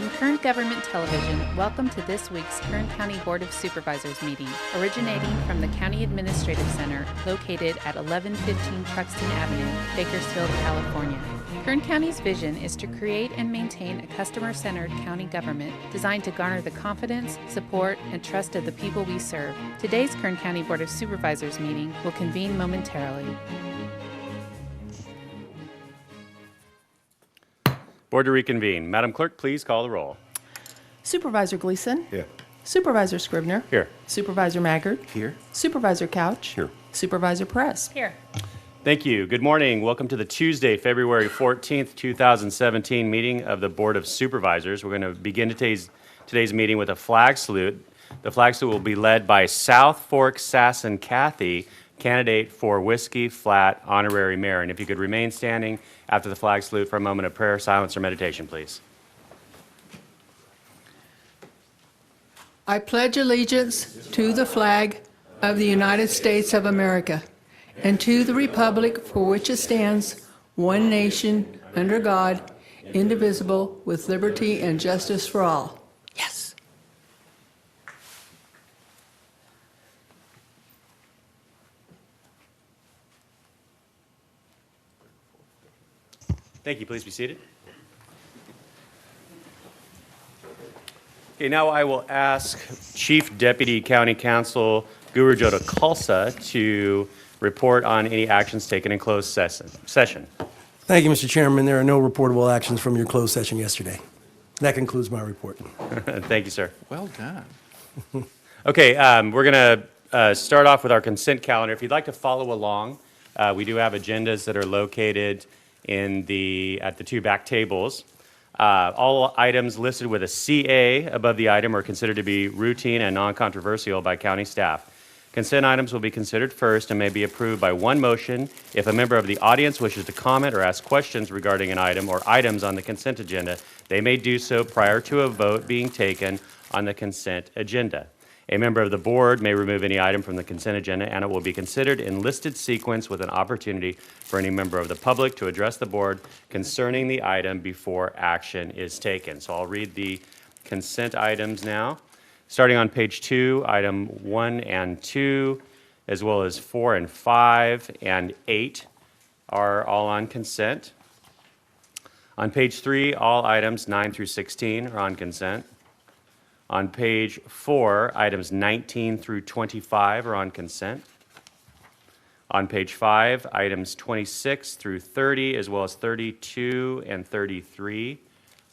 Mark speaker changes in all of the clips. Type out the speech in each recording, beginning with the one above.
Speaker 1: From Kern Government Television, welcome to this week's Kern County Board of Supervisors meeting, originating from the County Administrative Center located at 1115 Truxtun Avenue, Bakersfield, California. Kern County's vision is to create and maintain a customer-centered county government designed to garner the confidence, support, and trust of the people we serve. Today's Kern County Board of Supervisors meeting will convene momentarily.
Speaker 2: Board to reconvene. Madam Clerk, please call the roll.
Speaker 3: Supervisor Gleason.
Speaker 4: Here.
Speaker 3: Supervisor Scribner.
Speaker 2: Here.
Speaker 3: Supervisor Maggard.
Speaker 4: Here.
Speaker 3: Supervisor Couch.
Speaker 4: Here.
Speaker 3: Supervisor Press.
Speaker 1: Here.
Speaker 2: Thank you. Good morning. Welcome to the Tuesday, February 14th, 2017 meeting of the Board of Supervisors. We're going to begin today's meeting with a flag salute. The flag salute will be led by South Fork Sasson Kathy, candidate for Whiskey Flat Honorary Mayor. And if you could remain standing after the flag salute for a moment of prayer, silence, or meditation, please.
Speaker 5: I pledge allegiance to the flag of the United States of America and to the republic for which it stands, one nation, under God, indivisible, with liberty and justice for all. Yes.
Speaker 2: Thank you. Please be seated. Okay, now I will ask Chief Deputy County Counsel Gurujota Khalsa to report on any actions taken in closed session.
Speaker 6: Thank you, Mr. Chairman. There are no reportable actions from your closed session yesterday. That concludes my report.
Speaker 2: Thank you, sir.
Speaker 4: Well done.
Speaker 2: Okay, we're going to start off with our consent calendar. If you'd like to follow along, we do have agendas that are located at the two back tables. All items listed with a CA above the item are considered to be routine and non-controversial by county staff. Consent items will be considered first and may be approved by one motion. If a member of the audience wishes to comment or ask questions regarding an item or items on the consent agenda, they may do so prior to a vote being taken on the consent agenda. A member of the board may remove any item from the consent agenda, and it will be considered in listed sequence with an opportunity for any member of the public to address the board concerning the item before action is taken. So I'll read the consent items now. Starting on page 2, item 1 and 2, as well as 4 and 5 and 8 are all on consent. On page 3, all items 9 through 16 are on consent. On page 4, items 19 through 25 are on consent. On page 5, items 26 through 30, as well as 32 and 33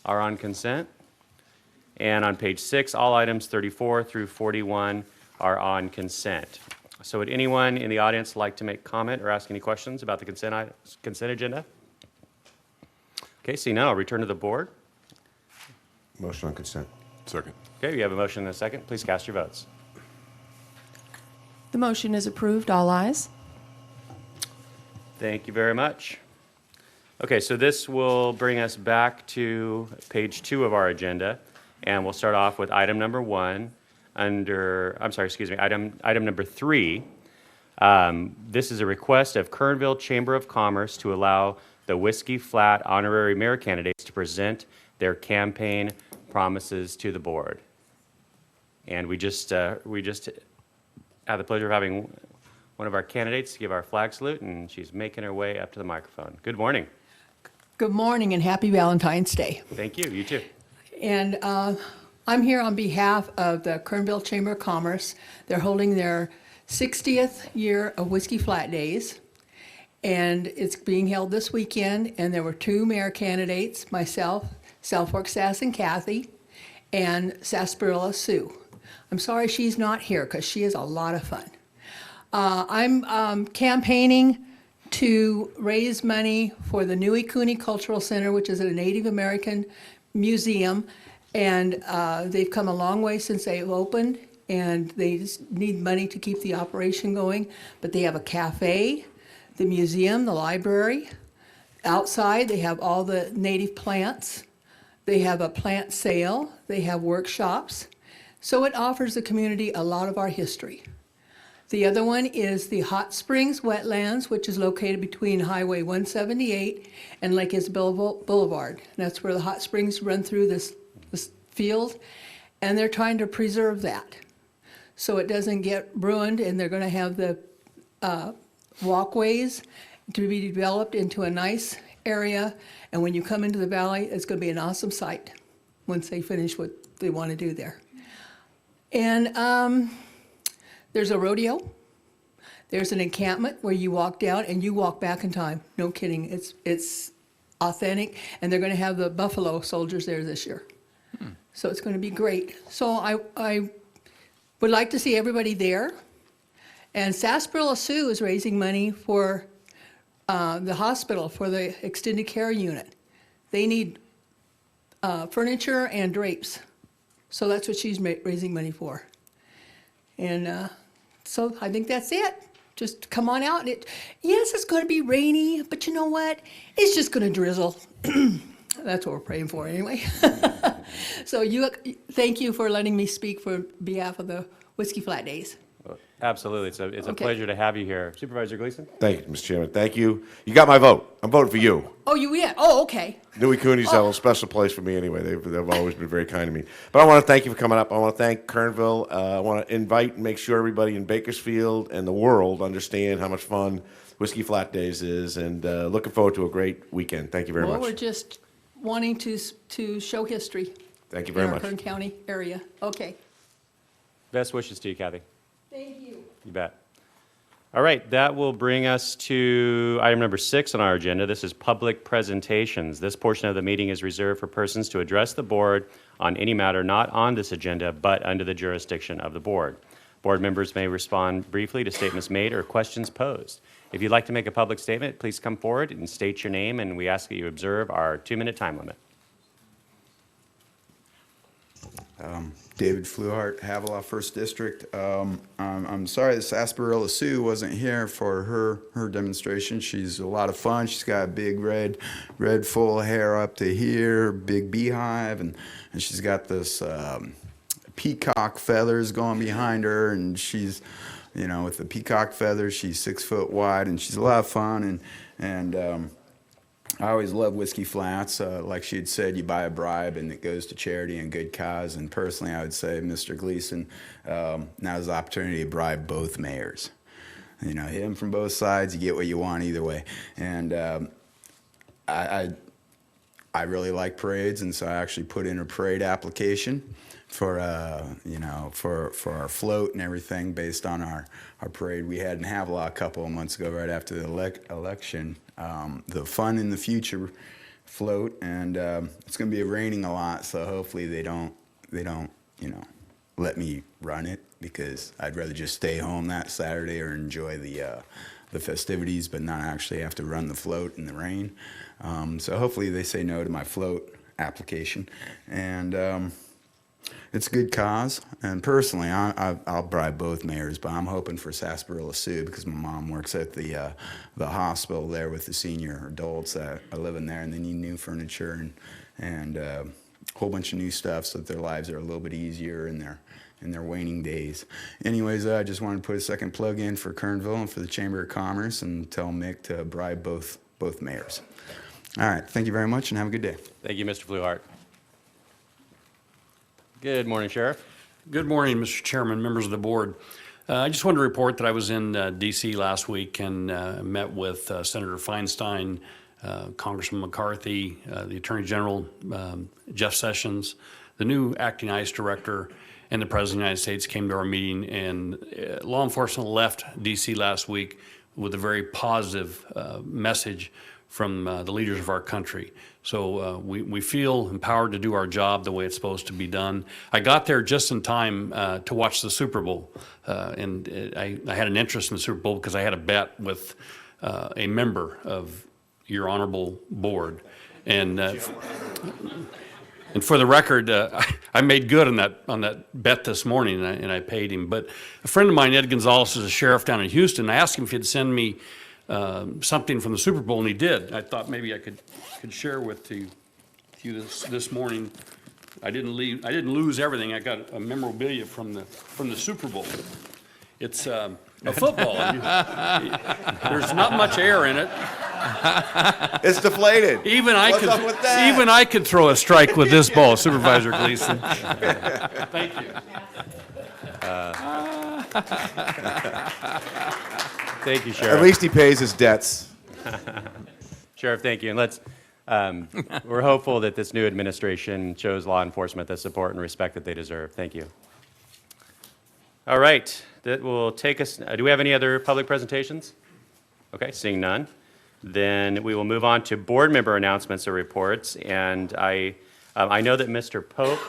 Speaker 2: are on consent. And on page 6, all items 34 through 41 are on consent. So would anyone in the audience like to make comment or ask any questions about the consent agenda? Okay, seeing none, I'll return to the board.
Speaker 4: Motion on consent. Second.
Speaker 2: Okay, we have a motion and a second. Please cast your votes.
Speaker 3: The motion is approved. All ayes.
Speaker 2: Thank you very much. Okay, so this will bring us back to page 2 of our agenda, and we'll start off with item number 1 item number 3. This is a request of Kernville Chamber of Commerce to allow the Whiskey Flat Honorary Mayor candidates to present their campaign promises to the board. And we just had the pleasure of having one of our candidates give our flag salute, and she's making her way up to the microphone. Good morning.
Speaker 5: Good morning and happy Valentine's Day.
Speaker 2: Thank you. You too.
Speaker 5: And I'm here on behalf of the Kernville Chamber of Commerce. They're holding their 60th year of Whiskey Flat Days, and it's being held this weekend. And there were 2 mayor candidates, myself, South Fork Sasson Kathy, and Sarsaparilla Sue. I'm sorry she's not here because she is a lot of fun. I'm campaigning to raise money for the Nui Cooney Cultural Center, which is a Native American museum, and they've come a long way since they've opened, and they just need money to keep the operation going. But they have a cafe, the museum, the library. Outside, they have all the native plants. They have a plant sale. They have workshops. So it offers the community a lot of our history. The other one is the Hot Springs Wetlands, which is located between Highway 178 and Lake Isabel Boulevard. And that's where the hot springs run through this this field, and they're trying to preserve that so it doesn't get ruined, and they're going to have the walkways to be developed into a nice area, and when you come into the valley, it's going to be an awesome sight once they finish what they want to do there. And there's a rodeo. There's an encampment where you walk down and you walk back in time. No kidding. It's authentic, and they're going to have the buffalo soldiers there this year. So it's going to be great. So I would like to see everybody there. And Sarsaparilla Sioux is raising money for the hospital, for the extended care unit. They need furniture and drapes. So that's what she's raising money for. And so I think that's it. Just come on out. Yes, it's going to be rainy, but you know what? It's just going to drizzle. That's what we're praying for anyway. So thank you for letting me speak for behalf of the Whiskey Flat Days.
Speaker 2: Absolutely. It's a pleasure to have you here. Supervisor Gleason?
Speaker 4: Thank you, Mr. Chairman. Thank you. You got my vote. I'm voting for you.
Speaker 5: Oh, you did? Oh, okay.
Speaker 4: Newey Cooney's have a special place for me anyway. They've always been very kind to me. But I want to thank you for coming up. I want to thank Kernville. I want to invite and make sure everybody in Bakersfield and the world understand how much fun Whiskey Flat Days is, and looking forward to a great weekend. Thank you very much.
Speaker 5: Well, we're just wanting to show history.
Speaker 4: Thank you very much.
Speaker 5: In our Kern County area. Okay.
Speaker 2: Best wishes to you, Kathy.
Speaker 5: Thank you.
Speaker 2: You bet. All right, that will bring us to item number 6 on our agenda. This is public presentations. This portion of the meeting is reserved for persons to address the board on any matter not on this agenda, but under the jurisdiction of the board. Board members may respond briefly to statements made or questions posed. If you'd like to make a public statement, please come forward and state your name, and we ask that you observe our 2-minute time limit.
Speaker 7: David Fluhart, Havilah, 1st District. I'm sorry the Sarsaparilla Sioux wasn't here for her demonstration. She's a lot of fun. She's got a big red full hair up to here, big beehive, and she's got this peacock feathers going behind her, and she's, with the peacock feathers, she's 6 foot wide, and she's a lot of fun, and I always love Whiskey Flats. Like she had said, you buy a bribe and it goes to charity and good cause. And personally, I would say, Mr. Gleason, now's the opportunity to bribe both mayors. Hit them from both sides. You get what you want either way. And I really like parades, and so I actually put in a parade application for for our float and everything based on our parade we had in Havilah a couple of months ago, right after the election. The Fun in the Future float, and it's going to be raining a lot, so hopefully they don't let me run it, because I'd rather just stay home that Saturday or enjoy the festivities, but not actually have to run the float in the rain. So hopefully they say no to my float application, and it's a good cause. And personally, I'll bribe both mayors, but I'm hoping for Sarsaparilla Sioux, because my mom works at the hospital there with the senior adults that are living there, and they need new furniture and a whole bunch of new stuff so that their lives are a little bit easier in their waning days. Anyways, I just wanted to put a second plug in for Kernville and for the Chamber of Commerce, and tell Mick to bribe both mayors. All right, thank you very much, and have a good day.
Speaker 2: Thank you, Mr. Fluhart. Good morning, Sheriff.
Speaker 8: Good morning, Mr. Chairman, members of the board. I just wanted to report that I was in D.C. last week and met with Senator Feinstein, Congressman McCarthy, the Attorney General, Jeff Sessions, the new acting ICE director, and the President of the United States came to our meeting. And law enforcement left D.C. last week with a very positive message from the leaders of our country. So we feel empowered to do our job the way it's supposed to be done. I got there just in time to watch the Super Bowl, and I had an interest in the Super Bowl because I had a bet with a member of your honorable board. And for the record, I made good on that bet this morning, and I paid him. But a friend of mine, Ed Gonzalez, is a sheriff down in Houston. I asked him if he'd send me something from the Super Bowl, and he did. I thought maybe I could share with you this morning. I didn't lose everything. I got a memorabilia from the Super Bowl. It's a football. There's not much air in it.
Speaker 4: It's deflated.
Speaker 8: Even I
Speaker 4: What's
Speaker 8: could,
Speaker 4: up with that?
Speaker 8: even I could throw a strike with this ball, Supervisor Gleason. Thank you.
Speaker 2: Thank you, Sheriff.
Speaker 4: At least he pays his debts.
Speaker 2: Sheriff, thank you. And let's, we're hopeful that this new administration shows law enforcement the support and respect that they deserve. Thank you. All right, that will take us, do we have any other public presentations? Okay, seeing none. Then we will move on to board member announcements or reports. And I know that Mr. Pope,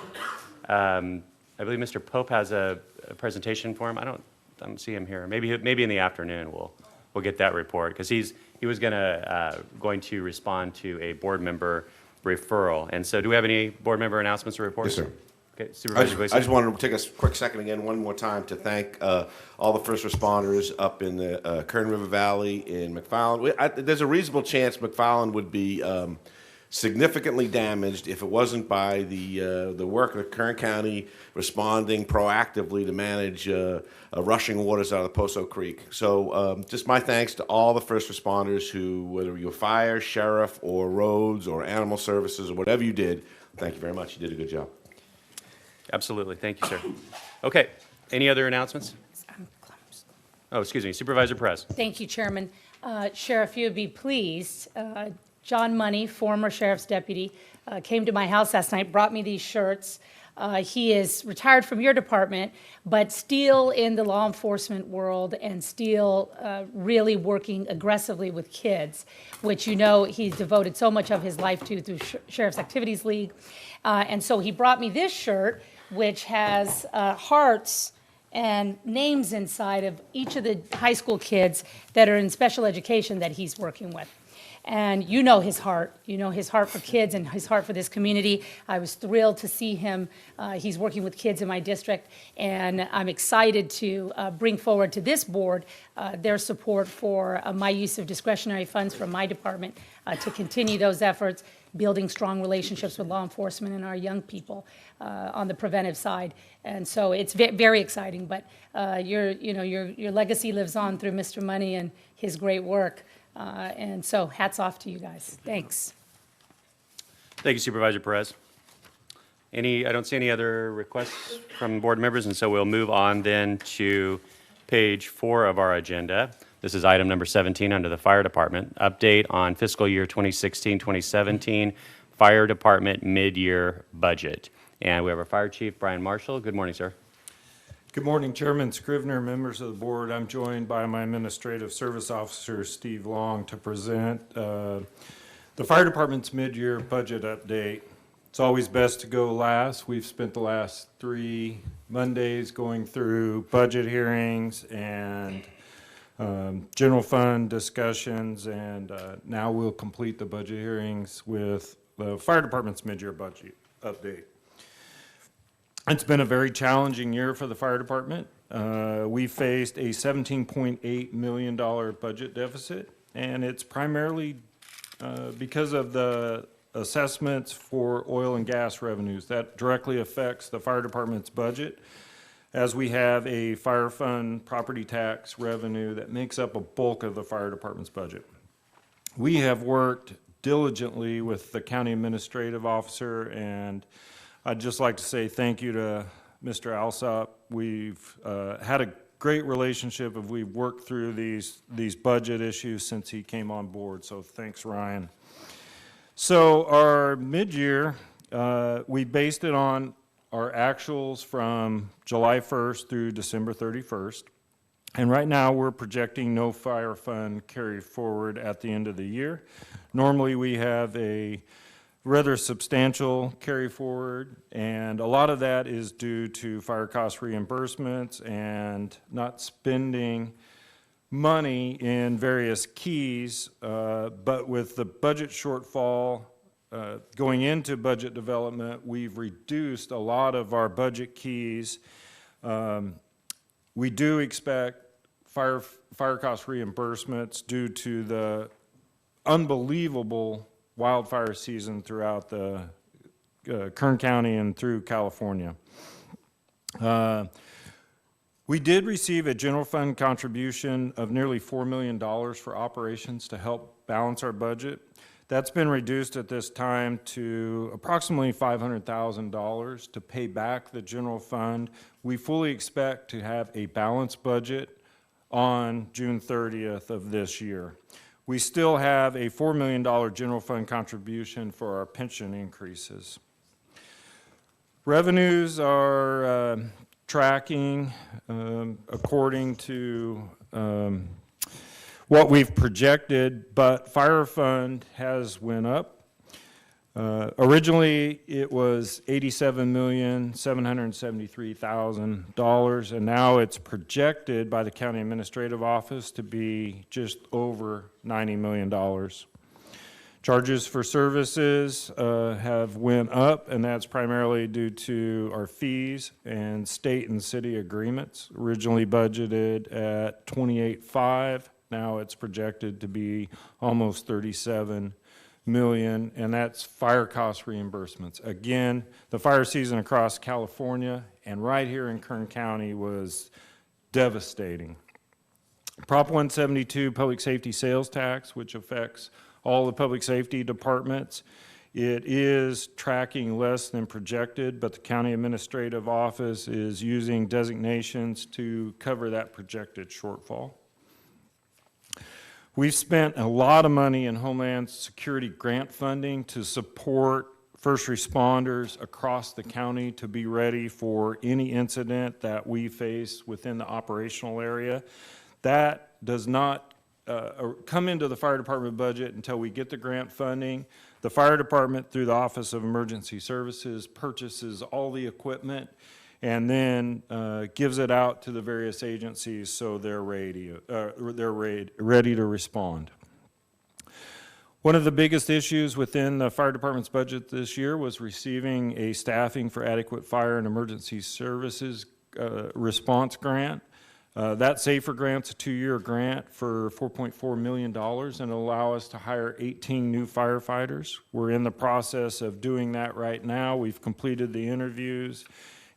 Speaker 2: I believe Mr. Pope has a presentation for him. I don't see him here. Maybe in the afternoon we'll get that report, because he was going to respond to a board member referral. And so, do we have any board member announcements or reports?
Speaker 4: Yes, sir.
Speaker 2: Okay,
Speaker 4: I
Speaker 2: Supervisor Gleason.
Speaker 4: just wanted to take a quick second again, one more time, to thank all the first responders up in the Kern River Valley in McFarland. There's a reasonable chance McFarland would be significantly damaged if it wasn't by the work of Kern County responding proactively to manage rushing waters out of the Poso Creek. So just my thanks to all the first responders who, whether you're fire, sheriff, or roads, or animal services, or whatever you did, thank you very much. You did a good job.
Speaker 2: Absolutely. Thank you, sir. Okay. Any other announcements? Oh, excuse me. Supervisor Perez.
Speaker 9: Thank you, Chairman. Sheriff, you would be pleased. John Money, former sheriff's deputy, came to my house last night, brought me these shirts. He is retired from your department, but still in the law enforcement world and still really working aggressively with kids, which you know he's devoted so much of his life to through Sheriff's Activities League. And so he brought me this shirt, which has hearts and names inside of each of the high school kids that are in special education that he's working with. And you know his heart. You know his heart for kids and his heart for this community. I was thrilled to see him. He's working with kids in my district, and I'm excited to bring forward to this board their support for my use of discretionary funds from my department to continue those efforts, building strong relationships with law enforcement and our young people on the preventive side. And so it's very exciting, but your legacy lives on through Mr. Money and his great work. And so hats off to you guys. Thanks.
Speaker 2: Thank you, Supervisor Perez. I don't see any other requests from board members, and so we'll move on then to page 4 of our agenda. This is item number 17 under the Fire Department. Update on fiscal year 2016-2017 Fire Department mid-year budget. And we have our Fire Chief, Brian Marshall. Good morning, sir.
Speaker 10: Good morning, Chairman Scrivener, members of the board. I'm joined by my Administrative Service Officer, Steve Long, to present the Fire Department's mid-year budget update. It's always best to go last. We've spent the last 3 Mondays going through budget hearings and general fund discussions, and now we'll complete the budget hearings with the Fire Department's mid-year budget update. It's been a very challenging year for the fire department. We faced a $17.8 million budget deficit, and it's primarily because of the assessments for oil and gas revenues. That directly affects the fire department's budget, as we have a fire fund property tax revenue that makes up a bulk of the fire department's budget. We have worked diligently with the county administrative officer, and I'd just like to say thank you to Mr. Alsop. We've had a great relationship, and we've worked through these budget issues since he came on board, so thanks, Ryan. So our mid-year, we based it on our actuals from July 1st through December 31st, and right now we're projecting no fire fund carry forward at the end of the year. Normally we have a rather substantial carry forward, and a lot of that is due to fire cost reimbursements and not spending money in various keys, but with the budget shortfall going into budget development, we've reduced a lot of our budget keys. We do expect fire cost reimbursements due to the unbelievable wildfire season throughout the Kern County and through California. We did receive a general fund contribution of nearly $4 million for operations to help balance our budget. That's been reduced at this time to approximately $500,000 to pay back the general fund. We fully expect to have a balanced budget on June 30th of this year. We still have a $4 million general fund contribution for our pension increases. Revenues are tracking according to what we've projected, but fire fund has went up. Originally, it was $87,773,000, and now it's projected by the County Administrative Office to be just over $90 million. Charges for services have went up, and that's primarily due to our fees and state and city agreements. Originally budgeted at $28.5, now it's projected to be almost $37 million, and that's fire cost reimbursements. Again, the fire season across California and right here in Kern County was devastating. Prop 172, public safety sales tax, which affects all the public safety departments. It is tracking less than projected, but the County Administrative Office is using designations to cover that projected shortfall. We've spent a lot of money in Homeland Security grant funding to support first responders across the county to be ready for any incident that we face within the operational area. That does not come into the fire department budget until we get the grant funding. The fire department, through the Office of Emergency Services, purchases all the equipment and then gives it out to the various agencies so they're ready to respond. One of the biggest issues within the fire department's budget this year was receiving a staffing for adequate fire and emergency services response grant. That SAFER grant's a 2-year grant for $4.4 million and it'll allow us to hire 18 new firefighters. We're in the process of doing that right now. We've completed the interviews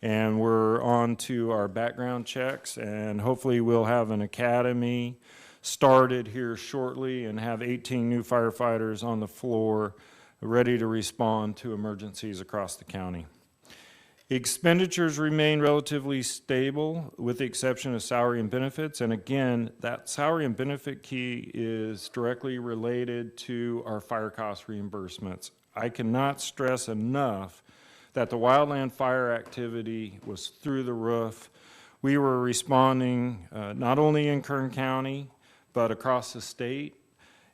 Speaker 10: and we're on to our background checks, and hopefully we'll have an academy started here shortly and have 18 new firefighters on the floor ready to respond to emergencies across the county. Expenditures remain relatively stable with the exception of salary and benefits, and again, that salary and benefit key is directly related to our fire cost reimbursements. I cannot stress enough that the wildland fire activity was through the roof. We were responding not only in Kern County, but across the state,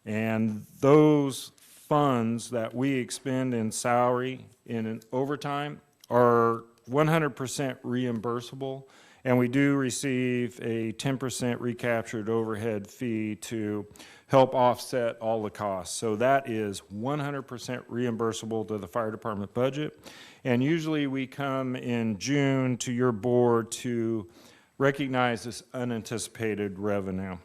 Speaker 10: and those funds that we expend in salary in overtime are 100% reimbursable, and we do receive a 10% recaptured overhead fee to help offset all the costs. So that is 100% reimbursable to the fire department budget. And usually we come in June to your board to recognize this unanticipated revenue.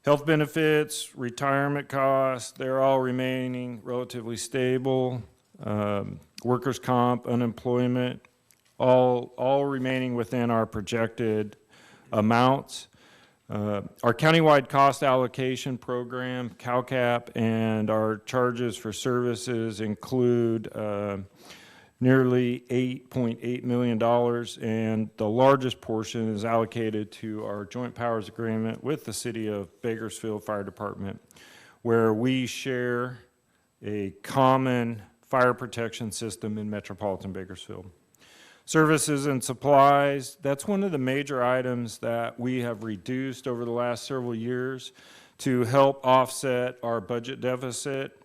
Speaker 10: Health benefits, retirement costs, they're all remaining relatively stable. Workers' comp, unemployment, all remaining within our projected amounts. Our countywide cost allocation program, CalCap, and our charges for services include nearly $8.8 million, and the largest portion is allocated to our joint powers agreement with the City of Bakersfield Fire Department, where we share a common fire protection system in metropolitan Bakersfield. Services and supplies, that's one of the major items that we have reduced over the last several years to help offset our budget deficit.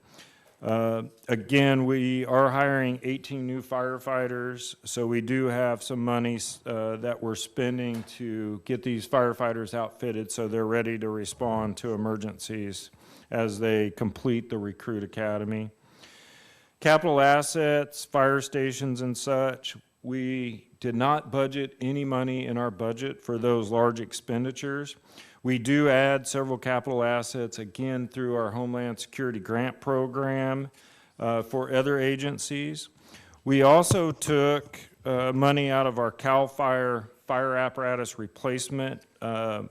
Speaker 10: Again, we are hiring 18 new firefighters, so we do have some money that we're spending to get these firefighters outfitted so they're ready to respond to emergencies as they complete the recruit academy. Capital assets, fire stations and such, we did not budget any money in our budget for those large expenditures. We do add several capital assets, again, through our Homeland Security grant program for other agencies. We also took money out of our CAL FIRE fire apparatus replacement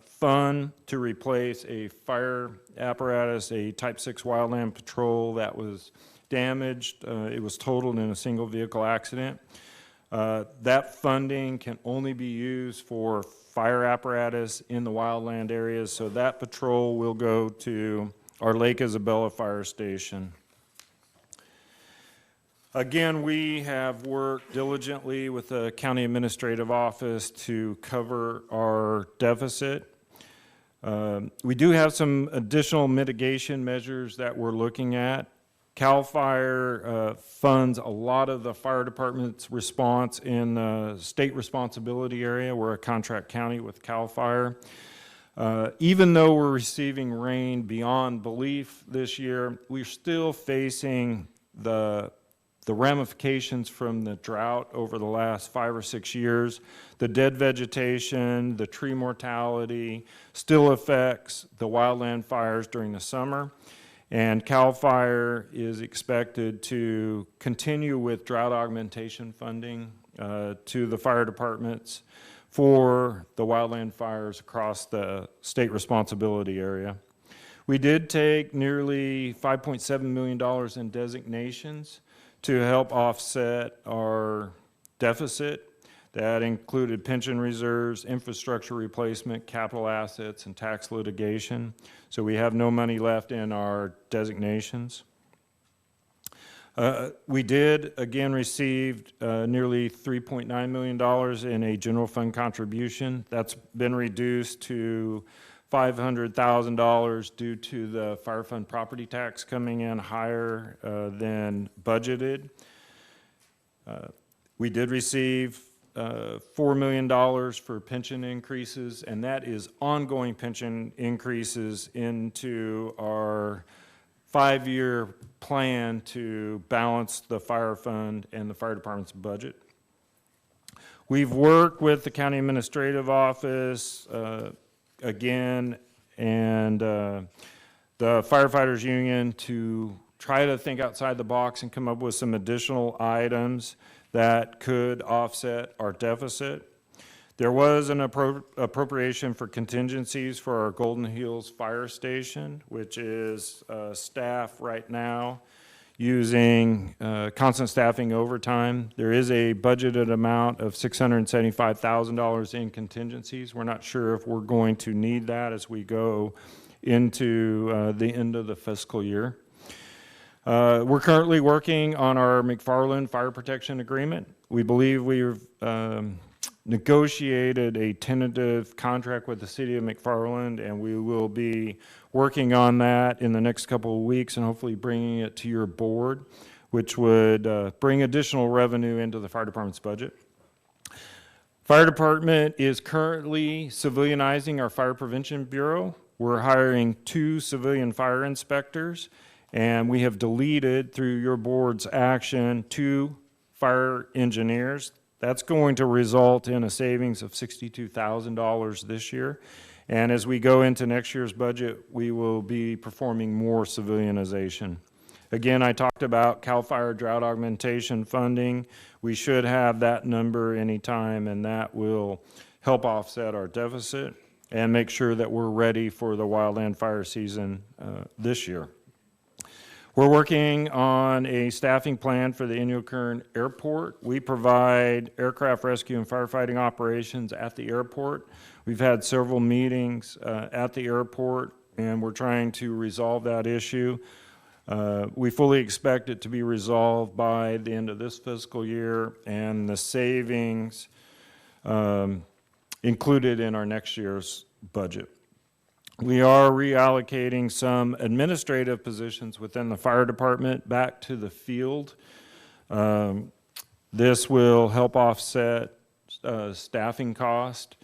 Speaker 10: fund to replace a fire apparatus, a Type 6 Wildland Patrol that was damaged. It was totaled in a single vehicle accident. That funding can only be used for fire apparatus in the wildland areas, so that patrol will go to our Lake Isabella Fire Station. Again, we have worked diligently with the County Administrative Office to cover our deficit. We do have some additional mitigation measures that we're looking at. CAL FIRE funds a lot of the fire department's response in the state responsibility area. We're a contract county with CAL FIRE. Even though we're receiving rain beyond belief this year, we're still facing the ramifications from the drought over the last 5 or 6 years. The dead vegetation, the tree mortality still affects the wildland fires during the summer. And CAL FIRE is expected to continue with drought augmentation funding to the fire departments for the wildland fires across the state responsibility area. We did take nearly $5.7 million in designations to help offset our deficit. That included pension reserves, infrastructure replacement, capital assets, and tax litigation. So we have no money left in our designations. We did, again, receive nearly $3.9 million in a general fund contribution. That's been reduced to $500,000 due to the fire fund property tax coming in higher than budgeted. We did receive $4 million for pension increases, and that is ongoing pension increases into our 5-year plan to balance the fire fund and the fire department's budget. We've worked with the county administrative office again, and the firefighters union to try to think outside the box and come up with some additional items that could offset our deficit. There was an appropriation for contingencies for our Golden Hills Fire Station, which is staff right now using constant staffing overtime. There is a budgeted amount of $675,000 in contingencies. We're not sure if we're going to need that as we go into the end of the fiscal year. We're currently working on our McFarland Fire Protection Agreement. We believe we've negotiated a tentative contract with the city of McFarland, and we will be working on that in the next couple of weeks and hopefully bringing it to your board, which would bring additional revenue into the fire department's budget. Fire department is currently civilianizing our Fire Prevention Bureau. We're hiring 2 civilian fire inspectors, and we have deleted, through your board's action, 2 fire engineers. That's going to result in a savings of $62,000 this year. And as we go into next year's budget, we will be performing more civilianization. Again, I talked about CAL FIRE drought augmentation funding. We should have that number anytime, and that will help offset our deficit and make sure that we're ready for the wildland fire season this year. We're working on a staffing plan for the Inyo Kern Airport. We provide aircraft rescue and firefighting operations at the airport. We've had several meetings at the airport, and we're trying to resolve that issue. We fully expect it to be resolved by the end of this fiscal year, and the savings included in our next year's budget. We are reallocating some administrative positions within the fire department back to the field. This will help offset staffing cost,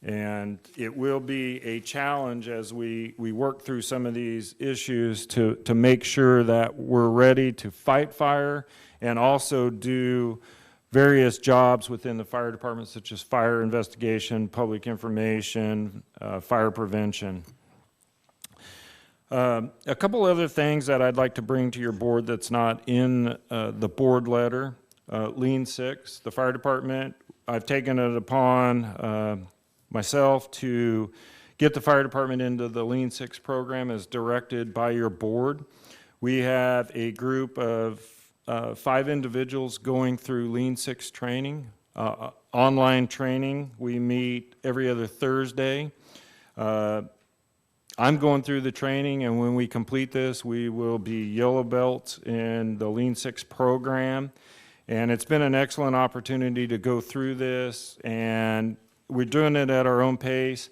Speaker 10: and it will be a challenge as we work through some of these issues to make sure that we're ready to fight fire and also do various jobs within the fire department, such as fire investigation, public information, fire prevention. A couple other things that I'd like to bring to your board that's not in the board letter. Lean Six. The fire department, I've taken it upon myself to get the fire department into the Lean Six program as directed by your board. We have a group of 5 individuals going through Lean Six training, online training. We meet every other Thursday. I'm going through the training, and when we complete this, we will be yellow belts in the Lean Six program. And it's been an excellent opportunity to go through this, and we're doing it at our own pace.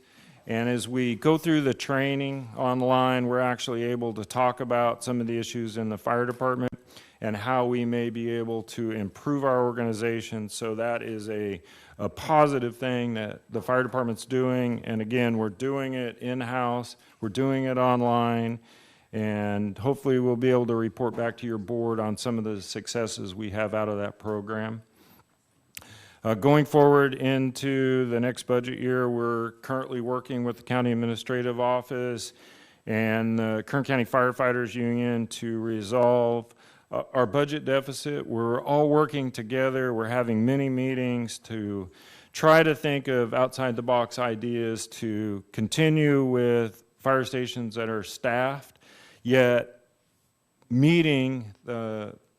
Speaker 10: And as we go through the training online, we're actually able to talk about some of the issues in the fire department and how we may be able to improve our organization. So that is a positive thing that the fire department's doing. And again, we're doing it in-house, we're doing it online, and hopefully we'll be able to report back to your board on some of the successes we have out of that program. Going forward into the next budget year, we're currently working with the County Administrative Office and the Kern County Firefighters Union to resolve our budget deficit. We're all working together. We're having many meetings to try to think of outside-the-box ideas to continue with fire stations that are staffed, yet meeting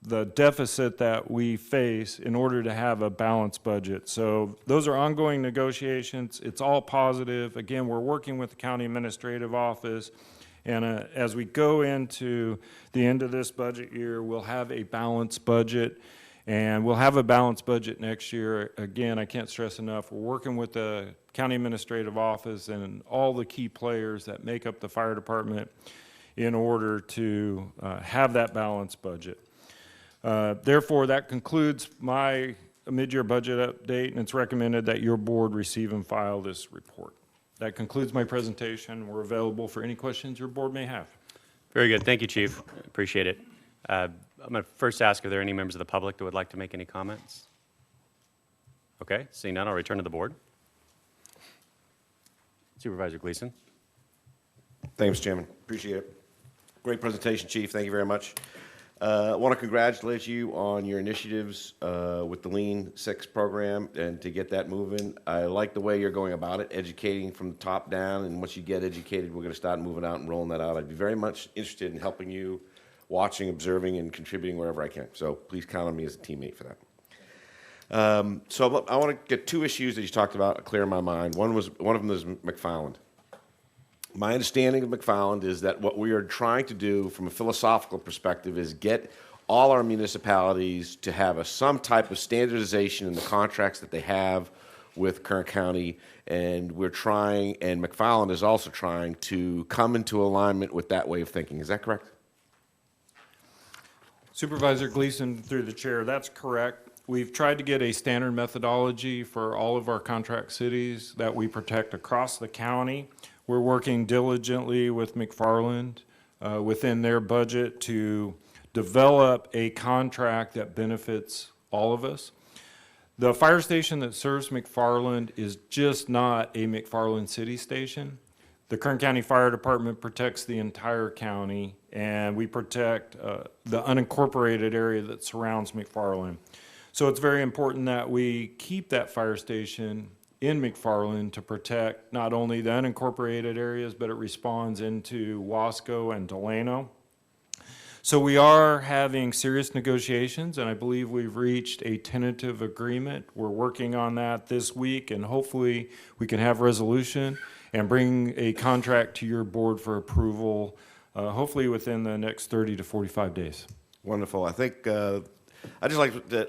Speaker 10: the deficit that we face in order to have a balanced budget. So those are ongoing negotiations. It's all positive. Again, we're working with the County Administrative Office, and as we go into the end of this budget year, we'll have a balanced budget, and we'll have a balanced budget next year. Again, I can't stress enough, we're working with the County Administrative Office and all the key players that make up the fire department in order to have that balanced budget. Therefore, that concludes my mid-year budget update, and it's recommended that your board receive and file this report. That concludes my presentation. We're available for any questions your board may have.
Speaker 2: Very good. Thank you, Chief. Appreciate it. I'm going to first ask if there are any members of the public that would like to make any comments. Okay, seeing none, I'll return to the board. Supervisor Gleason.
Speaker 4: Thanks, Chairman. Appreciate it. Great presentation, Chief. Thank you very much. I want to congratulate you on your initiatives with the Lean Six program and to get that moving. I like the way you're going about it, educating from the top down, and once you get educated, we're going to start moving out and rolling that out. I'd be very much interested in helping you, watching, observing, and contributing wherever I can. So please count on me as a teammate for that. So I want to get 2 issues that you talked about clear in my mind. One of them is McFarland. My understanding of McFarland is that what we are trying to do from a philosophical perspective is get all our municipalities to have some type of standardization in the contracts that they have with Kern County, and we're trying, and McFarland is also trying to come into alignment with that way of thinking. Is that correct?
Speaker 10: Supervisor Gleason, through the chair, that's correct. We've tried to get a standard methodology for all of our contract cities that we protect across the county. We're working diligently with McFarland within their budget to develop a contract that benefits all of us. The fire station that serves McFarland is just not a McFarland City station. The Kern County Fire Department protects the entire county, and we protect the unincorporated area that surrounds McFarland. So it's very important that we keep that fire station in McFarland to protect not only the unincorporated areas, but it responds into Wasco and Delano. So we are having serious negotiations, and I believe we've reached a tentative agreement. We're working on that this week, and hopefully we can have resolution and bring a contract to your board for approval, hopefully within the next 30 to 45 days.
Speaker 4: Wonderful. I think I'd just like to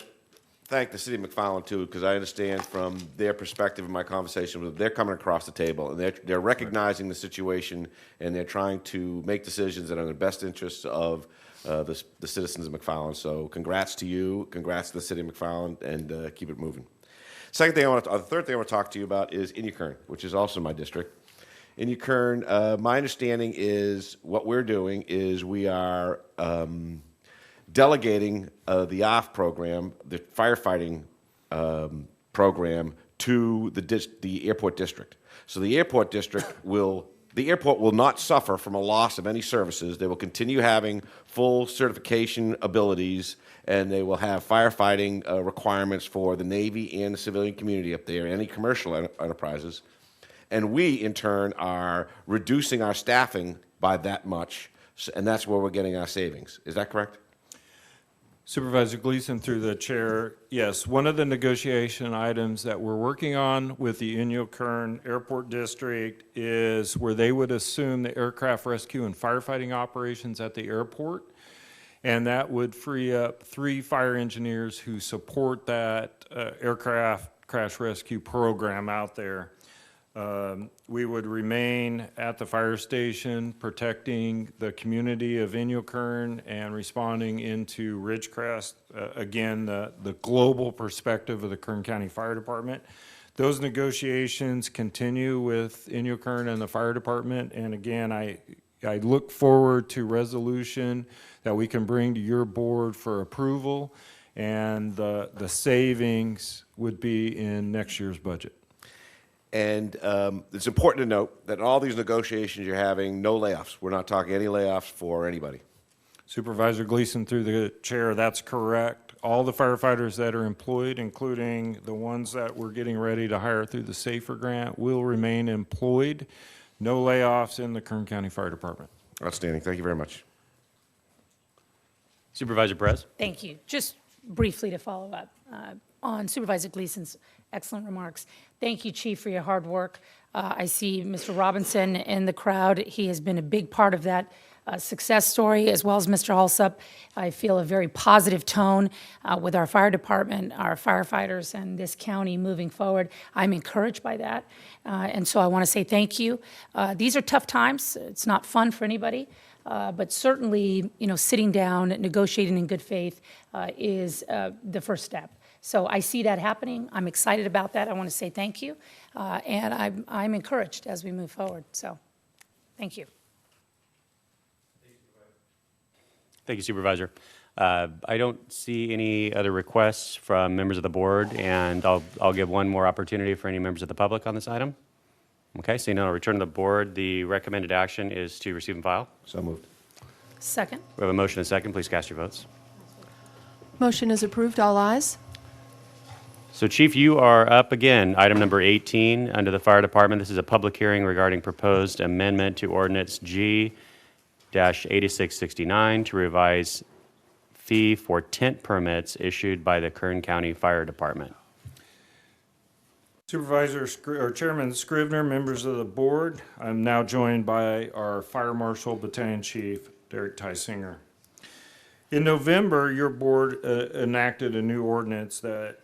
Speaker 4: thank the city of McFarland too, because I understand from their perspective in my conversation with them, they're coming across the table and they're recognizing the situation, and they're trying to make decisions that are in the best interests of the citizens of McFarland. So congrats to you, congrats to the city of McFarland, and keep it moving. The third thing I want to talk to you about is Kern, which is also my district. Kern, my understanding is what we're doing is we are delegating the OFF program, the firefighting program, to the airport district. So the airport district will The airport will not suffer from a loss of any services. They will continue having full certification abilities, and they will have firefighting requirements for the Navy and the civilian community up there, any commercial enterprises. And we, in turn, are reducing our staffing by that much, and that's where we're getting our savings. Is that correct?
Speaker 10: Supervisor Gleason, through the chair, yes, one of the negotiation items that we're working on with the Kern Airport District is where they would assume the aircraft rescue and firefighting operations at the airport, and that would free up 3 fire engineers who support that aircraft crash rescue program out there. We would remain at the fire station protecting the community of Kern and responding into Ridgecrest, again, the global perspective of the Kern County Fire Department. Those negotiations continue with Kern and the fire department, and again, I look forward to resolution that we can bring to your board for approval, and the savings would be in next year's budget.
Speaker 4: And it's important to note that in all these negotiations you're having, no layoffs. We're not talking any layoffs for anybody.
Speaker 10: Supervisor Gleason, through the chair, that's correct. All the firefighters that are employed, including the ones that we're getting ready to hire through the SAFER grant, will remain employed. No layoffs in the Kern County Fire Department.
Speaker 4: Outstanding. Thank you very much.
Speaker 2: Supervisor Perez?
Speaker 9: Thank you. Just briefly to follow up on Supervisor Gleason's excellent remarks. Thank you, Chief, for your hard work. I see Mr. Robinson in the crowd. He has been a big part of that success story, as well as Mr. Halsup. I feel a very positive tone with our fire department, our firefighters, and this county moving forward. I'm encouraged by that, and so I want to say thank you. These are tough times. It's not fun for anybody, but certainly, sitting down, negotiating in good faith is the first step. So I see that happening. I'm excited about that. I want to say thank you, and I'm encouraged as we move forward. So, thank you.
Speaker 2: Thank you, Supervisor. I don't see any other requests from members of the board, and I'll give one more opportunity for any members of the public on this item. Okay, seeing none, I'll return to the board. The recommended action is to receive and file.
Speaker 4: So moved.
Speaker 9: Second.
Speaker 2: We have a motion and a second. Please cast your votes.
Speaker 3: Motion is approved. All ayes.
Speaker 2: So, Chief, you are up again. Item number 18 under the Fire Department. This is a public hearing regarding proposed amendment to Ordinance G-8669 to revise fee for tent permits issued by the Kern County Fire Department.
Speaker 10: Supervisor or Chairman Scrivener, members of the board, I'm now joined by our Fire Marshal Battalion Chief, Derek Tysinger. In November, your board enacted a new ordinance that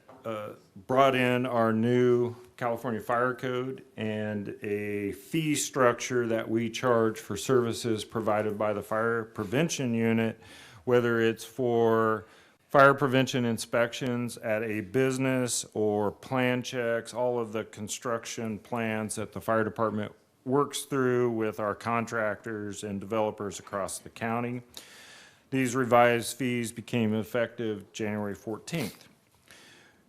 Speaker 10: brought in our new California Fire Code and a fee structure that we charge for services provided by the Fire Prevention Unit, whether it's for fire prevention inspections at a business or plan checks, all of the construction plans that the fire department works through with our contractors and developers across the county. These revised fees became effective January 14th.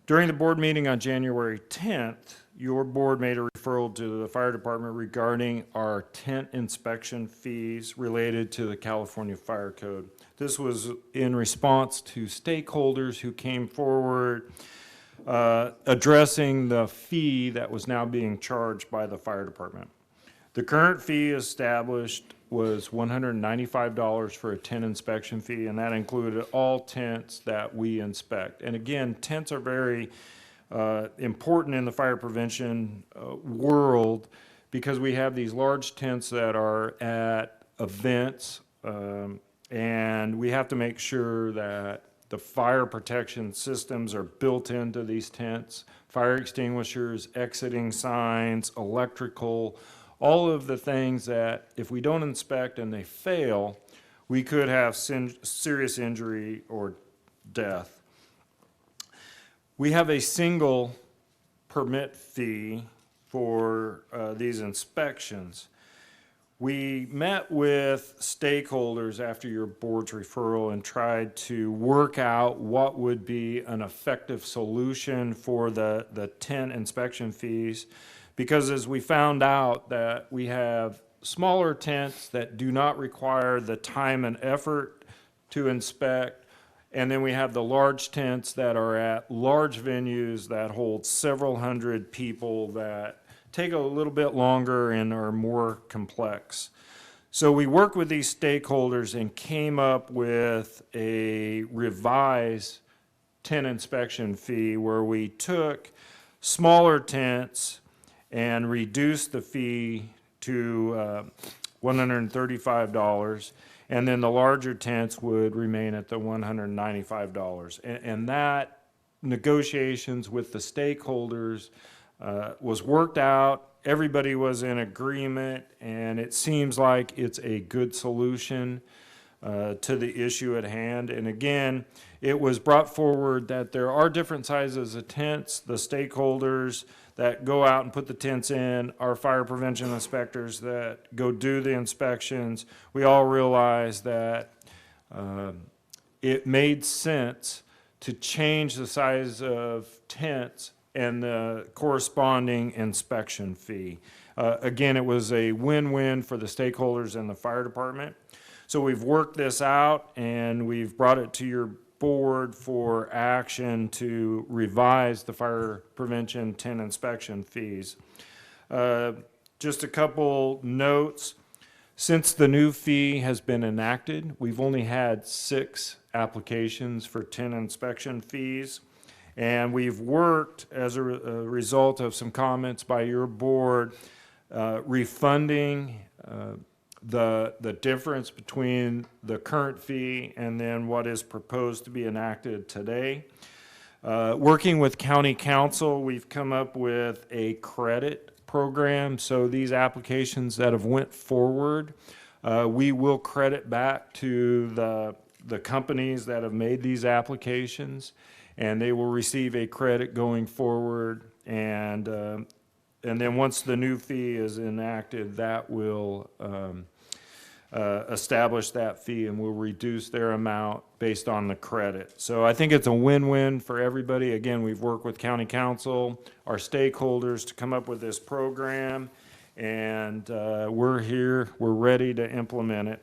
Speaker 10: During the board meeting on January 10th, your board made a referral to the fire department regarding our tent inspection fees related to the California Fire Code. This was in response to stakeholders who came forward addressing the fee that was now being charged by the fire department. The current fee established was $195 for a tent inspection fee, and that included all tents that we inspect. And again, tents are very important in the fire prevention world because we have these large tents that are at events, and we have to make sure that the fire protection systems are built into these tents, fire extinguishers, exiting signs, electrical, all of the things that if we don't inspect and they fail, we could have serious injury or death. We have a single permit fee for these inspections. We met with stakeholders after your board's referral and tried to work out what would be an effective solution for the tent inspection fees, because as we found out that we have smaller tents that do not require the time and effort to inspect. And then we have the large tents that are at large venues that hold several hundred people that take a little bit longer and are more complex. So we worked with these stakeholders and came up with a revised tent inspection fee where we took smaller tents and reduced the fee to $135, and then the larger tents would remain at the $195. And that negotiations with the stakeholders was worked out. Everybody was in agreement, and it seems like it's a good solution to the issue at hand. And again, it was brought forward that there are different sizes of tents. The stakeholders that go out and put the tents in, our fire prevention inspectors that go do the inspections, we all realize that it made sense to change the size of tents and the corresponding inspection fee. Again, it was a win-win for the stakeholders and the fire department. So we've worked this out and we've brought it to your board for action to revise the fire prevention tent inspection fees. Just a couple notes. Since the new fee has been enacted, we've only had 6 applications for tent inspection fees. And we've worked, as a result of some comments by your board, refunding the difference between the current fee and then what is proposed to be enacted today. Working with county council, we've come up with a credit program. So these applications that have went forward, we will credit back to the companies that have made these applications, and they will receive a credit going forward. And then once the new fee is enacted, that will establish that fee and will reduce their amount based on the credit. So I think it's a win-win for everybody. Again, we've worked with county council, our stakeholders to come up with this program, and we're here, we're ready to implement it.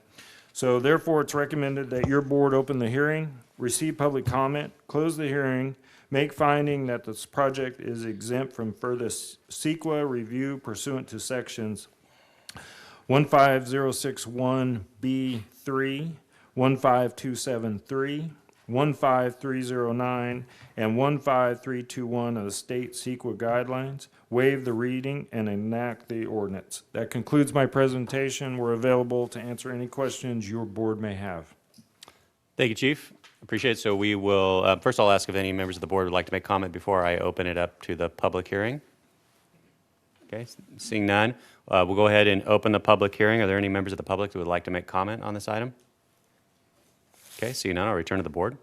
Speaker 10: So therefore, it's recommended that your board open the hearing, receive public comment, close the hearing, make finding that this project is exempt from further CEQA review pursuant to sections 15061B3, 15273, 15309, and 15321 of the state CEQA guidelines, waive the reading, and enact the ordinance. That concludes my presentation. We're available to answer any questions your board may have.
Speaker 2: Thank you, Chief. Appreciate it. So we will, first I'll ask if any members of the board would like to make comment before I open it up to the public hearing. Okay, seeing none, we'll go ahead and open the public hearing. Are there any members of the public who would like to make comment on this item? Okay, seeing none, I'll return to the board.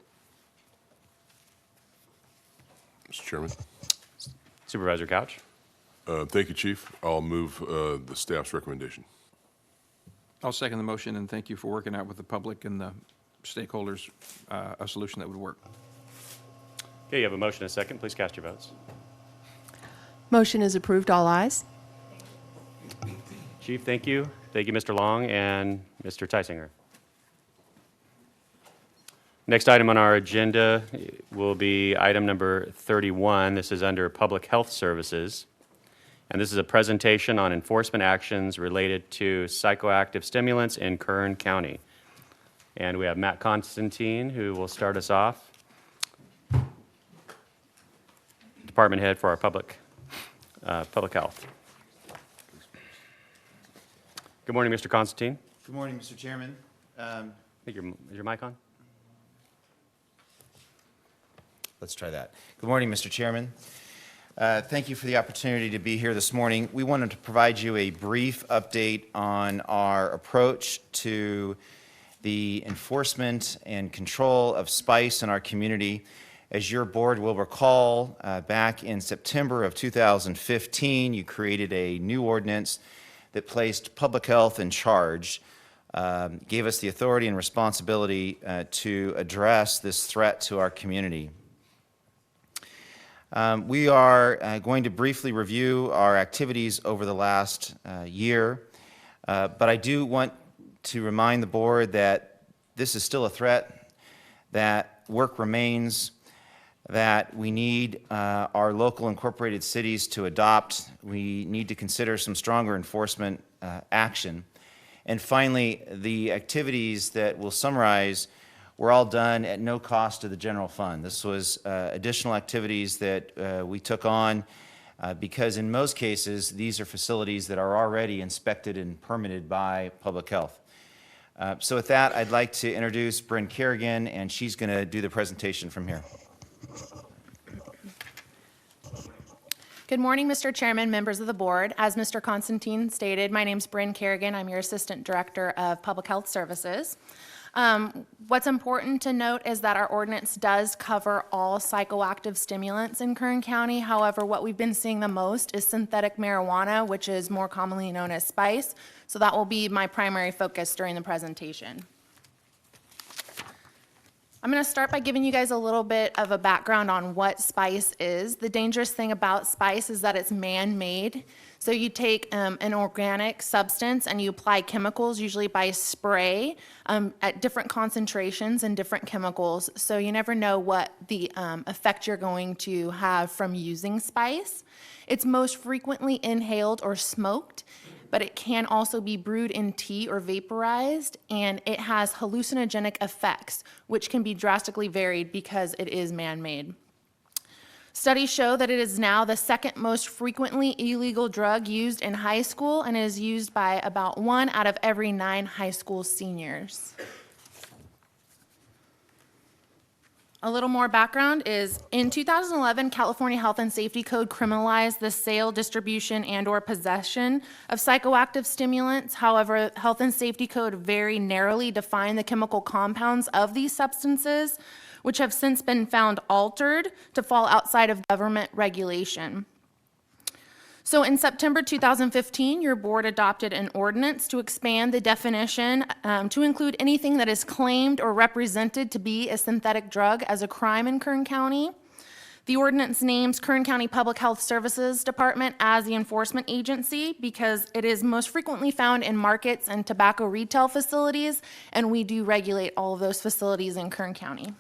Speaker 11: Mr. Chairman.
Speaker 2: Supervisor Couch.
Speaker 11: Thank you, Chief. I'll move the staff's recommendation.
Speaker 12: I'll second the motion, and thank you for working out with the public and the stakeholders a solution that would work.
Speaker 2: Okay, you have a motion and a second. Please cast your votes.
Speaker 3: Motion is approved. All ayes.
Speaker 2: Chief, thank you. Thank you, Mr. Long and Mr. Tysinger. Next item on our agenda will be item number 31. This is under Public Health Services. And this is a presentation on enforcement actions related to psychoactive stimulants in Kern County. And we have Matt Constantine, who will start us off. Department head for our public health. Good morning, Mr. Constantine.
Speaker 13: Good morning, Mr. Chairman.
Speaker 2: Is your mic on?
Speaker 13: Let's try that. Good morning, Mr. Chairman. Thank you for the opportunity to be here this morning. We wanted to provide you a brief update on our approach to the enforcement and control of spice in our community. As your board will recall, back in September of 2015, you created a new ordinance that placed public health in charge, gave us the authority and responsibility to address this threat to our community. We are going to briefly review our activities over the last year. But I do want to remind the board that this is still a threat, that work remains, that we need our local incorporated cities to adopt. We need to consider some stronger enforcement action. And finally, the activities that we'll summarize were all done at no cost to the general fund. This was additional activities that we took on because in most cases, these are facilities that are already inspected and permitted by public health. So with that, I'd like to introduce Bryn Kerrigan, and she's going to do the presentation from here.
Speaker 3: Good morning, Mr. Chairman, members of the board. As Mr. Constantine stated, my name's Bryn Kerrigan. I'm your Assistant Director of Public Health Services. What's important to note is that our ordinance does cover all psychoactive stimulants in Kern County. However, what we've been seeing the most is synthetic marijuana, which is more commonly known as spice. So that will be my primary focus during the presentation. I'm going to start by giving you guys a little bit of a background on what spice is. The dangerous thing about spice is that it's man-made. So you take an organic substance and you apply chemicals, usually by spray, at different concentrations and different chemicals. So you never know what the effect you're going to have from using spice. It's most frequently inhaled or smoked, but it can also be brewed in tea or vaporized, and it has hallucinogenic effects, which can be drastically varied because it is man-made. Studies show that it is now the second most frequently illegal drug used in high school and is used by about 1 out of every 9 high school seniors. A little more background is, in 2011, California Health and Safety Code criminalized the sale, distribution, and/or possession of psychoactive stimulants. However, Health and Safety Code very narrowly defined the chemical compounds of these substances, which have since been found altered to fall outside of government regulation. So in September 2015, your board adopted an ordinance to expand the definition to include anything that is claimed or represented to be a synthetic drug as a crime in Kern County. The ordinance names Kern County Public Health Services Department as the enforcement agency because it is most frequently found in markets and tobacco retail facilities, and we do regulate all of those facilities in Kern County.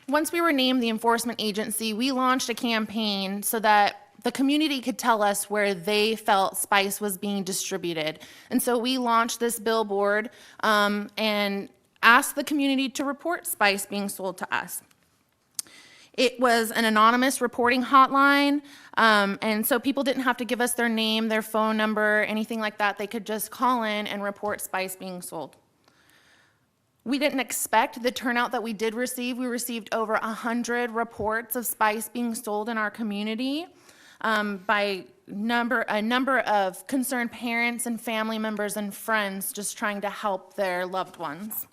Speaker 3: Once we were named the enforcement agency, we launched a campaign so that the community could tell us where they felt spice was being distributed. And so we launched this billboard and asked the community to report spice being sold to us. It was an anonymous reporting hotline, and so people didn't have to give us their name, their phone number, anything like that. They could just call in and report spice being sold. We didn't expect the turnout that we did receive. We received over 100 reports of spice being sold in our community by a number of concerned parents and family members and friends just trying to help their loved ones.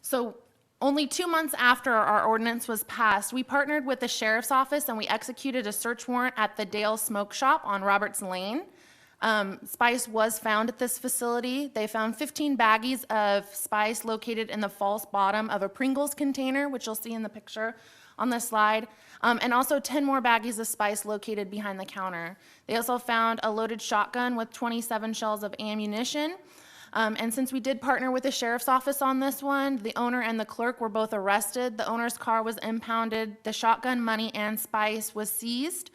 Speaker 3: So only 2 months after our ordinance was passed, we partnered with the sheriff's office and we executed a search warrant at the Dale Smoke Shop on Roberts Lane. Spice was found at this facility. They found 15 baggies of spice located in the false bottom of a Pringles container, which you'll see in the picture on this slide, and also 10 more baggies of spice located behind the counter. They also found a loaded shotgun with 27 shells of ammunition. And since we did partner with the sheriff's office on this one, the owner and the clerk were both arrested. The owner's car was impounded. The shotgun, money, and spice was seized.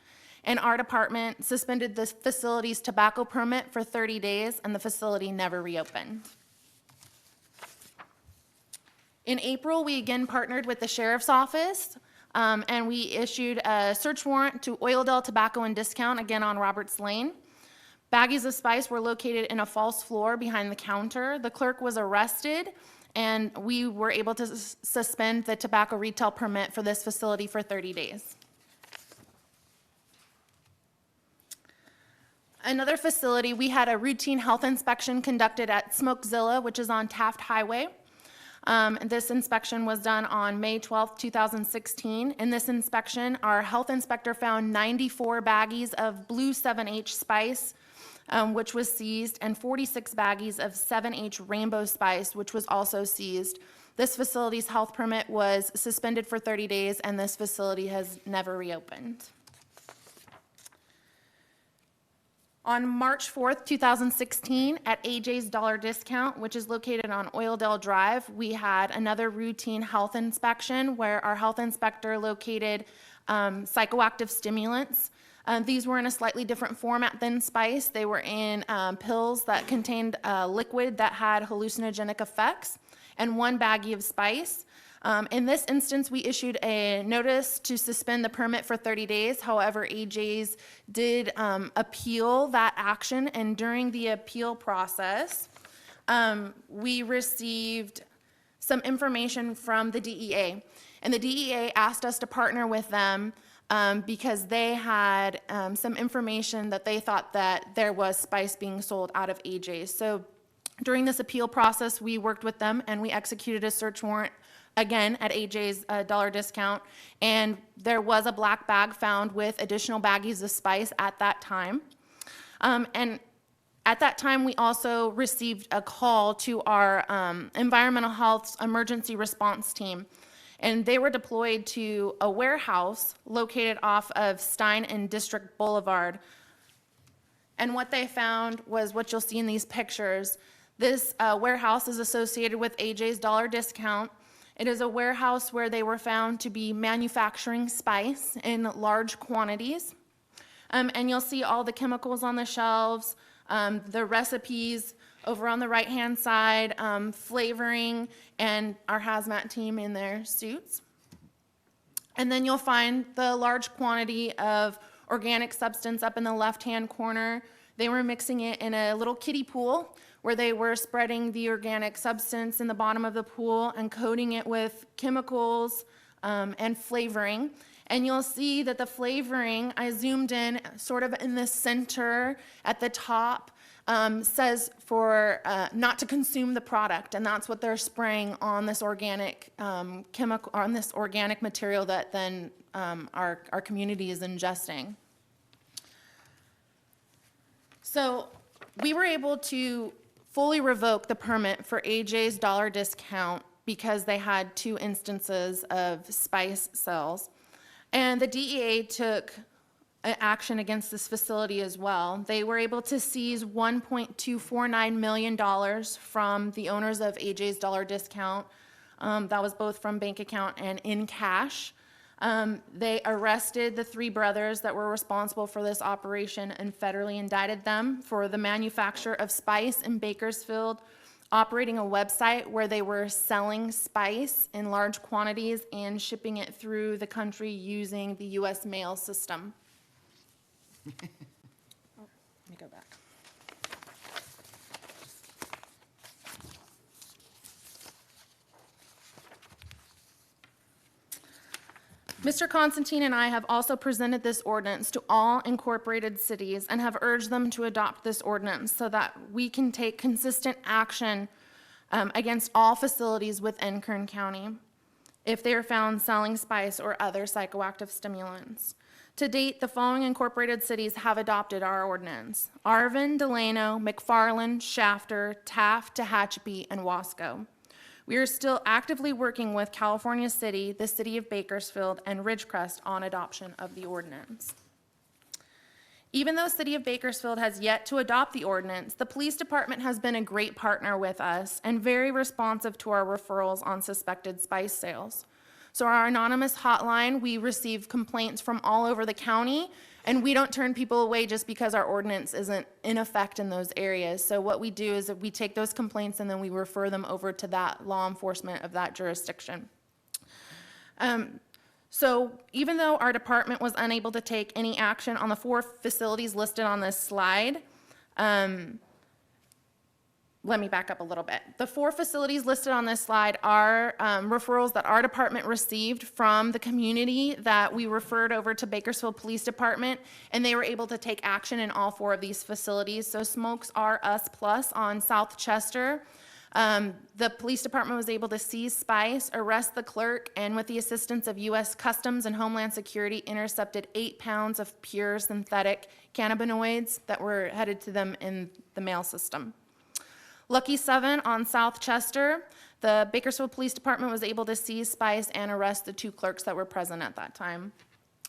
Speaker 3: And our department suspended the facility's tobacco permit for 30 days, and the facility never reopened. In April, we again partnered with the sheriff's office, and we issued a search warrant to Oildale Tobacco and Discount, again on Roberts Lane. Baggies of spice were located in a false floor behind the counter. The clerk was arrested, and we were able to suspend the tobacco retail permit for this facility for 30 days. Another facility, we had a routine health inspection conducted at Smokezilla, which is on Taft Highway. This inspection was done on May 12th, 2016. In this inspection, our health inspector found 94 baggies of blue 7H spice, which was seized, and 46 baggies of 7H rainbow spice, which was also seized. This facility's health permit was suspended for 30 days, and this facility has never reopened. On March 4th, 2016, at AJ's Dollar Discount, which is located on Oildale Drive, we had another routine health inspection where our health inspector located psychoactive stimulants. These were in a slightly different format than spice. They were in pills that contained liquid that had hallucinogenic effects, and one baggie of spice. In this instance, we issued a notice to suspend the permit for 30 days. However, AJ's did appeal that action, and during the appeal process, we received some information from the DEA. And the DEA asked us to partner with them because they had some information that they thought that there was spice being sold out of AJ's. So during this appeal process, we worked with them and we executed a search warrant again at AJ's Dollar Discount, and there was a black bag found with additional baggies of spice at that time. And at that time, we also received a call to our environmental health emergency response team, and they were deployed to a warehouse located off of Stein and District Boulevard. And what they found was what you'll see in these pictures. This warehouse is associated with AJ's Dollar Discount. It is a warehouse where they were found to be manufacturing spice in large quantities. And you'll see all the chemicals on the shelves, the recipes over on the right-hand side, flavoring, and our hazmat team in their suits. And then you'll find the large quantity of organic substance up in the left-hand corner. They were mixing it in a little kiddie pool where they were spreading the organic substance in the bottom of the pool and coating it with chemicals and flavoring. And you'll see that the flavoring, I zoomed in sort of in the center at the top, says for not to consume the product, and that's what they're spraying on this organic chemical, on this organic material that then our community is ingesting. So we were able to fully revoke the permit for AJ's Dollar Discount because they had 2 instances of spice sales. And the DEA took action against this facility as well. They were able to seize $1.249 million from the owners of AJ's Dollar Discount. That was both from bank account and in cash. They arrested the 3 brothers that were responsible for this operation and federally indicted them for the manufacture of spice in Bakersfield, operating a website where they were selling spice in large quantities and shipping it through the country using the U.S. mail system. Let me go back. Mr. Constantine and I have also presented this ordinance to all incorporated cities and have urged them to adopt this ordinance so that we can take consistent action against all facilities within Kern County if they are found selling spice or other psychoactive stimulants. To date, the following incorporated cities have adopted our ordinance: Arvin, Delano, McFarland, Shafter, Taft, Tehachapi, and Wasco. We are still actively working with California City, the City of Bakersfield, and Ridgecrest on adoption of the ordinance. Even though City of Bakersfield has yet to adopt the ordinance, the police department has been a great partner with us and very responsive to our referrals on suspected spice sales. So our anonymous hotline, we receive complaints from all over the county, and we don't turn people away just because our ordinance isn't in effect in those areas. So what we do is that we take those complaints and then we refer them over to that law enforcement of that jurisdiction. So even though our department was unable to take any action on the 4 facilities listed on this slide, let me back up a little bit. The 4 facilities listed on this slide are referrals that our department received from the community that we referred over to Bakersfield Police Department, and they were able to take action in all 4 of these facilities. So Smokes R Us Plus on South Chester. The police department was able to seize spice, arrest the clerk, and with the assistance of U.S. Customs and Homeland Security, intercepted 8 pounds of pure synthetic cannabinoids that were headed to them in the mail system. Lucky 7 on South Chester, the Bakersfield Police Department was able to seize spice and arrest the 2 clerks that were present at that time.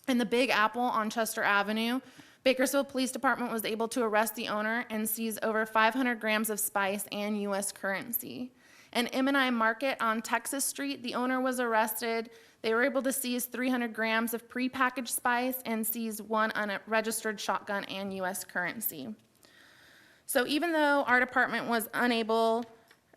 Speaker 3: In the Big Apple on Chester Avenue, Bakersfield Police Department was able to arrest the owner and seize over 500 grams of spice and U.S. currency. In M&I Market on Texas Street, the owner was arrested. They were able to seize 300 grams of prepackaged spice and seize one unregistered shotgun and U.S. currency. So even though our department was unable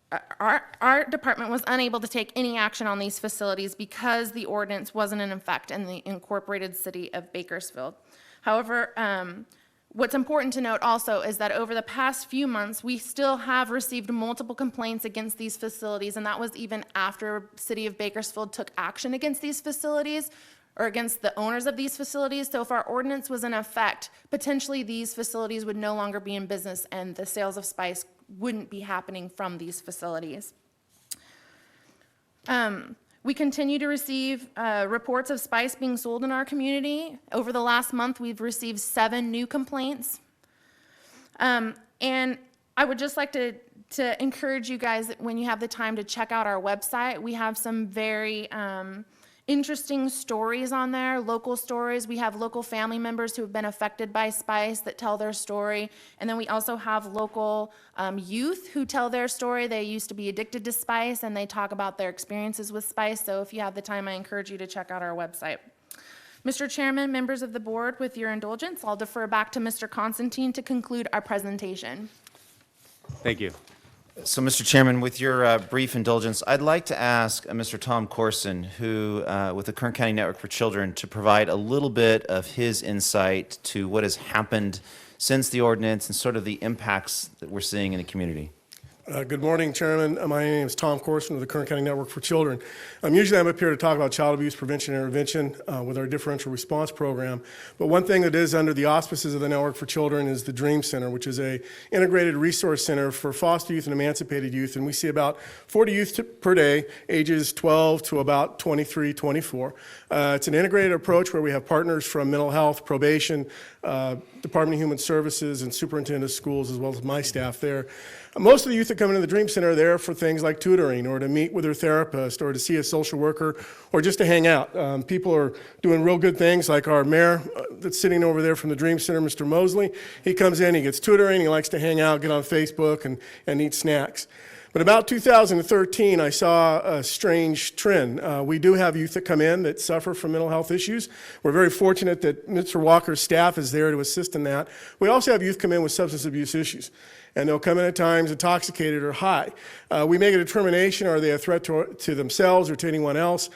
Speaker 3: to take any action on these facilities because the ordinance wasn't in effect in the incorporated city of Bakersfield. However, what's important to note also is that over the past few months, we still have received multiple complaints against these facilities, and that was even after City of Bakersfield took action against these facilities or against the owners of these facilities. So if our ordinance was in effect, potentially these facilities would no longer be in business and the sales of spice wouldn't be happening from these facilities. We continue to receive reports of spice being sold in our community. Over the last month, we've received 7 new complaints. And I would just like to encourage you guys that when you have the time to check out our website. We have some very interesting stories on there, local stories. We have local family members who have been affected by spice that tell their story. And then we also have local youth who tell their story. They used to be addicted to spice and they talk about their experiences with spice. So if you have the time, I encourage you to check out our website. Mr. Chairman, members of the board, with your indulgence, I'll defer back to Mr. Constantine to conclude our presentation.
Speaker 2: Thank you.
Speaker 13: So, Mr. Chairman, with your brief indulgence, I'd like to ask Mr. Tom Corson, who, with the Kern County Network for Children, to provide a little bit of his insight to what has happened since the ordinance and sort of the impacts that we're seeing in the community.
Speaker 6: Good morning, Chairman. My name is Tom Corson with the Kern County Network for Children. Usually I'm up here to talk about child abuse prevention and intervention with our differential response program. But one thing that is under the auspices of the Network for Children is the Dream Center, which is a integrated resource center for foster youth and emancipated youth. And we see about 40 youth per day, ages 12 to about 23, 24. It's an integrated approach where we have partners from mental health, probation, Department of Human Services, and superintendent of schools, as well as my staff there. Most of the youth that come into the Dream Center are there for things like tutoring or to meet with their therapist or to see a social worker or just to hang out. People are doing real good things like our mayor that's sitting over there from the Dream Center, Mr. Mosley. He comes in, he gets tutoring, he likes to hang out, get on Facebook and eat snacks. But about 2013, I saw a strange trend. We do have youth that come in that suffer from mental health issues. We're very fortunate that Mr. Walker's staff is there to assist in that. We also have youth come in with substance abuse issues. And they'll come in at times intoxicated or high. We make a determination, are they a threat to themselves or to anyone else?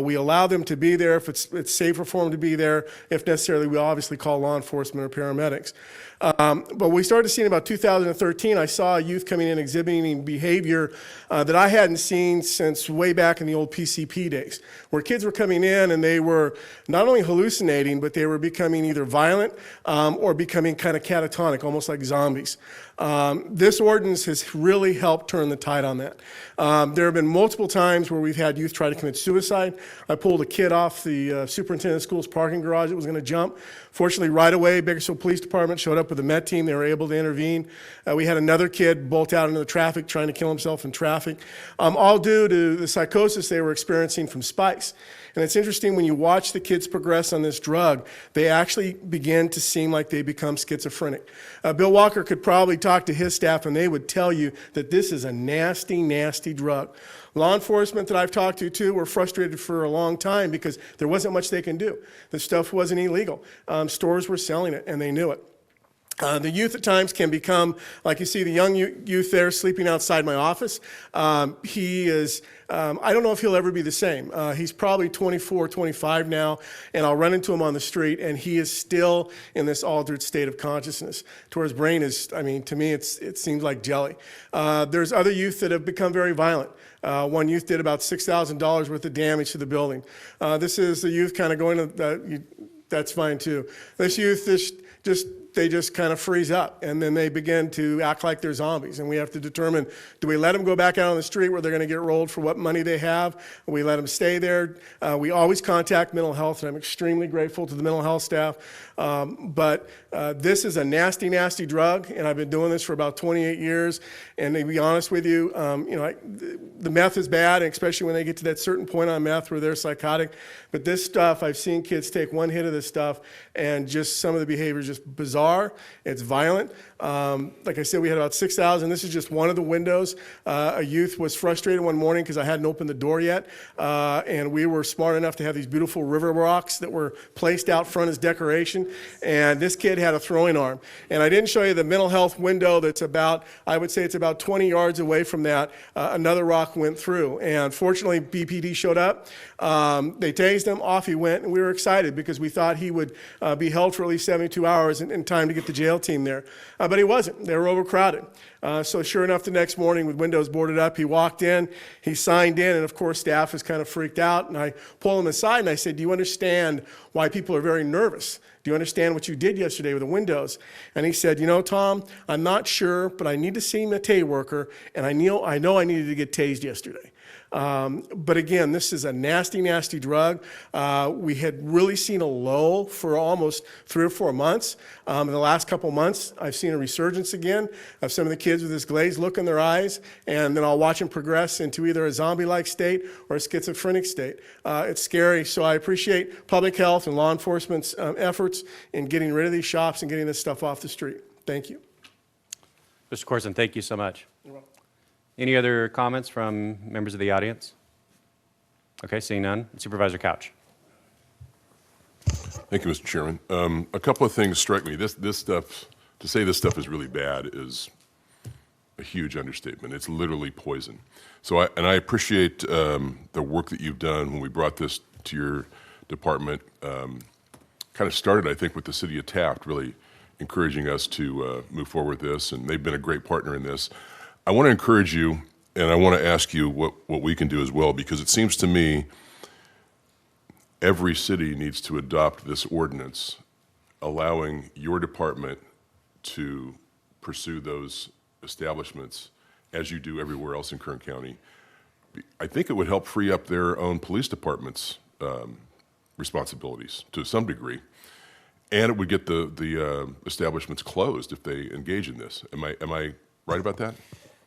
Speaker 6: We allow them to be there if it's safer for them to be there. If necessarily, we obviously call law enforcement or paramedics. But we started seeing about 2013, I saw youth coming in exhibiting behavior that I hadn't seen since way back in the old PCP days, where kids were coming in and they were not only hallucinating, but they were becoming either violent or becoming kind of catatonic, almost like zombies. This ordinance has really helped turn the tide on that. There have been multiple times where we've had youth try to commit suicide. I pulled a kid off the superintendent of schools parking garage that was going to jump. Fortunately, right away, Bakersfield Police Department showed up with a Met team. They were able to intervene. We had another kid bolt out into the traffic trying to kill himself in traffic, all due to the psychosis they were experiencing from spice. And it's interesting when you watch the kids progress on this drug, they actually begin to seem like they become schizophrenic. Bill Walker could probably talk to his staff and they would tell you that this is a nasty, nasty drug. Law enforcement that I've talked to, too, were frustrated for a long time because there wasn't much they can do. The stuff wasn't illegal. Stores were selling it, and they knew it. The youth at times can become, like you see the young youth there sleeping outside my office. He is, I don't know if he'll ever be the same. He's probably 24, 25 now, and I'll run into him on the street, and he is still in this altered state of consciousness, to where his brain is, I mean, to me, it seems like jelly. There's other youth that have become very violent. One youth did about $6,000 worth of damage to the building. This is the youth kind of going to, that's fine too. This youth just they just kind of freeze up, and then they begin to act like they're zombies. And we have to determine, do we let them go back out on the street where they're going to get rolled for what money they have? We let them stay there. We always contact mental health, and I'm extremely grateful to the mental health staff. But this is a nasty, nasty drug, and I've been doing this for about 28 years. And to be honest with you, the meth is bad, and especially when they get to that certain point on meth where they're psychotic. But this stuff, I've seen kids take one hit of this stuff, and just some of the behavior is just bizarre. It's violent. Like I said, we had about 6,000. This is just one of the windows. A youth was frustrated one morning because I hadn't opened the door yet, and we were smart enough to have these beautiful river rocks that were placed out front as decoration, and this kid had a throwing arm. And I didn't show you the mental health window that's about, I would say it's about 20 yards away from that. Another rock went through, and fortunately BPD showed up. They tased him, off he went, and we were excited because we thought he would be held for at least 72 hours in time to get the jail team there. But he wasn't. They were overcrowded. So sure enough, the next morning with windows boarded up, he walked in, he signed in, and of course staff is kind of freaked out, and I pulled him aside and I said, do you understand why people are very nervous? Do you understand what you did yesterday with the windows? And he said, you know, Tom, I'm not sure, but I need to see a Tay worker, and I know I needed to get tased yesterday. But again, this is a nasty, nasty drug. We had really seen a lull for almost 3 or 4 months. In the last couple months, I've seen a resurgence again of some of the kids with this glazed look in their eyes, and then I'll watch them progress into either a zombie-like state or a schizophrenic state. It's scary, so I appreciate public health and law enforcement's efforts in getting rid of these shops and getting this stuff off the street. Thank you.
Speaker 2: Mr. Corson, thank you so much.
Speaker 6: You're welcome.
Speaker 2: Any other comments from members of the audience? Okay, seeing none. Supervisor Couch.
Speaker 11: Thank you, Mr. Chairman. A couple of things strike me. This stuff, to say this stuff is really bad is a huge understatement. It's literally poison. So I appreciate the work that you've done when we brought this to your department. Kind of started, I think, with the city of Taft, really encouraging us to move forward with this, and they've been a great partner in this. I want to encourage you, and I want to ask you what we can do as well, because it seems to me every city needs to adopt this ordinance, allowing your department to pursue those establishments as you do everywhere else in Kern County. I think it would help free up their own police department's responsibilities to some degree, and it would get the establishments closed if they engage in this. Am I right about that?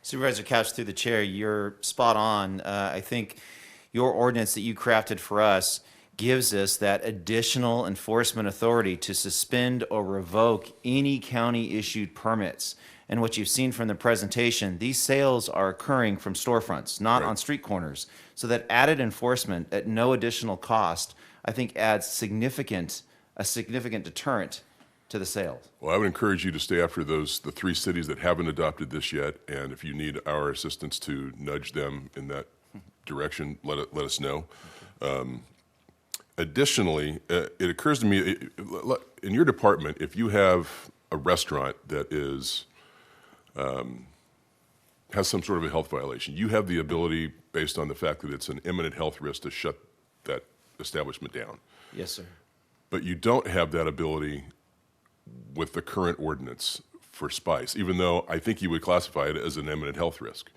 Speaker 13: Supervisor Couch, through the chair, you're spot on. I think your ordinance that you crafted for us gives us that additional enforcement authority to suspend or revoke any county-issued permits. And what you've seen from the presentation, these sales are occurring from storefronts, not on street corners. So that added enforcement at no additional cost, I think, adds a significant deterrent to the sales.
Speaker 11: Well, I would encourage you to stay after the 3 cities that haven't adopted this yet, and if you need our assistance to nudge them in that direction, let us know. Additionally, it occurs to me, in your department, if you have a restaurant that has some sort of a health violation, you have the ability, based on the fact that it's an imminent health risk, to shut that establishment down.
Speaker 13: Yes, sir.
Speaker 11: But you don't have that ability with the current ordinance for spice, even though I think you would classify it as an imminent health risk.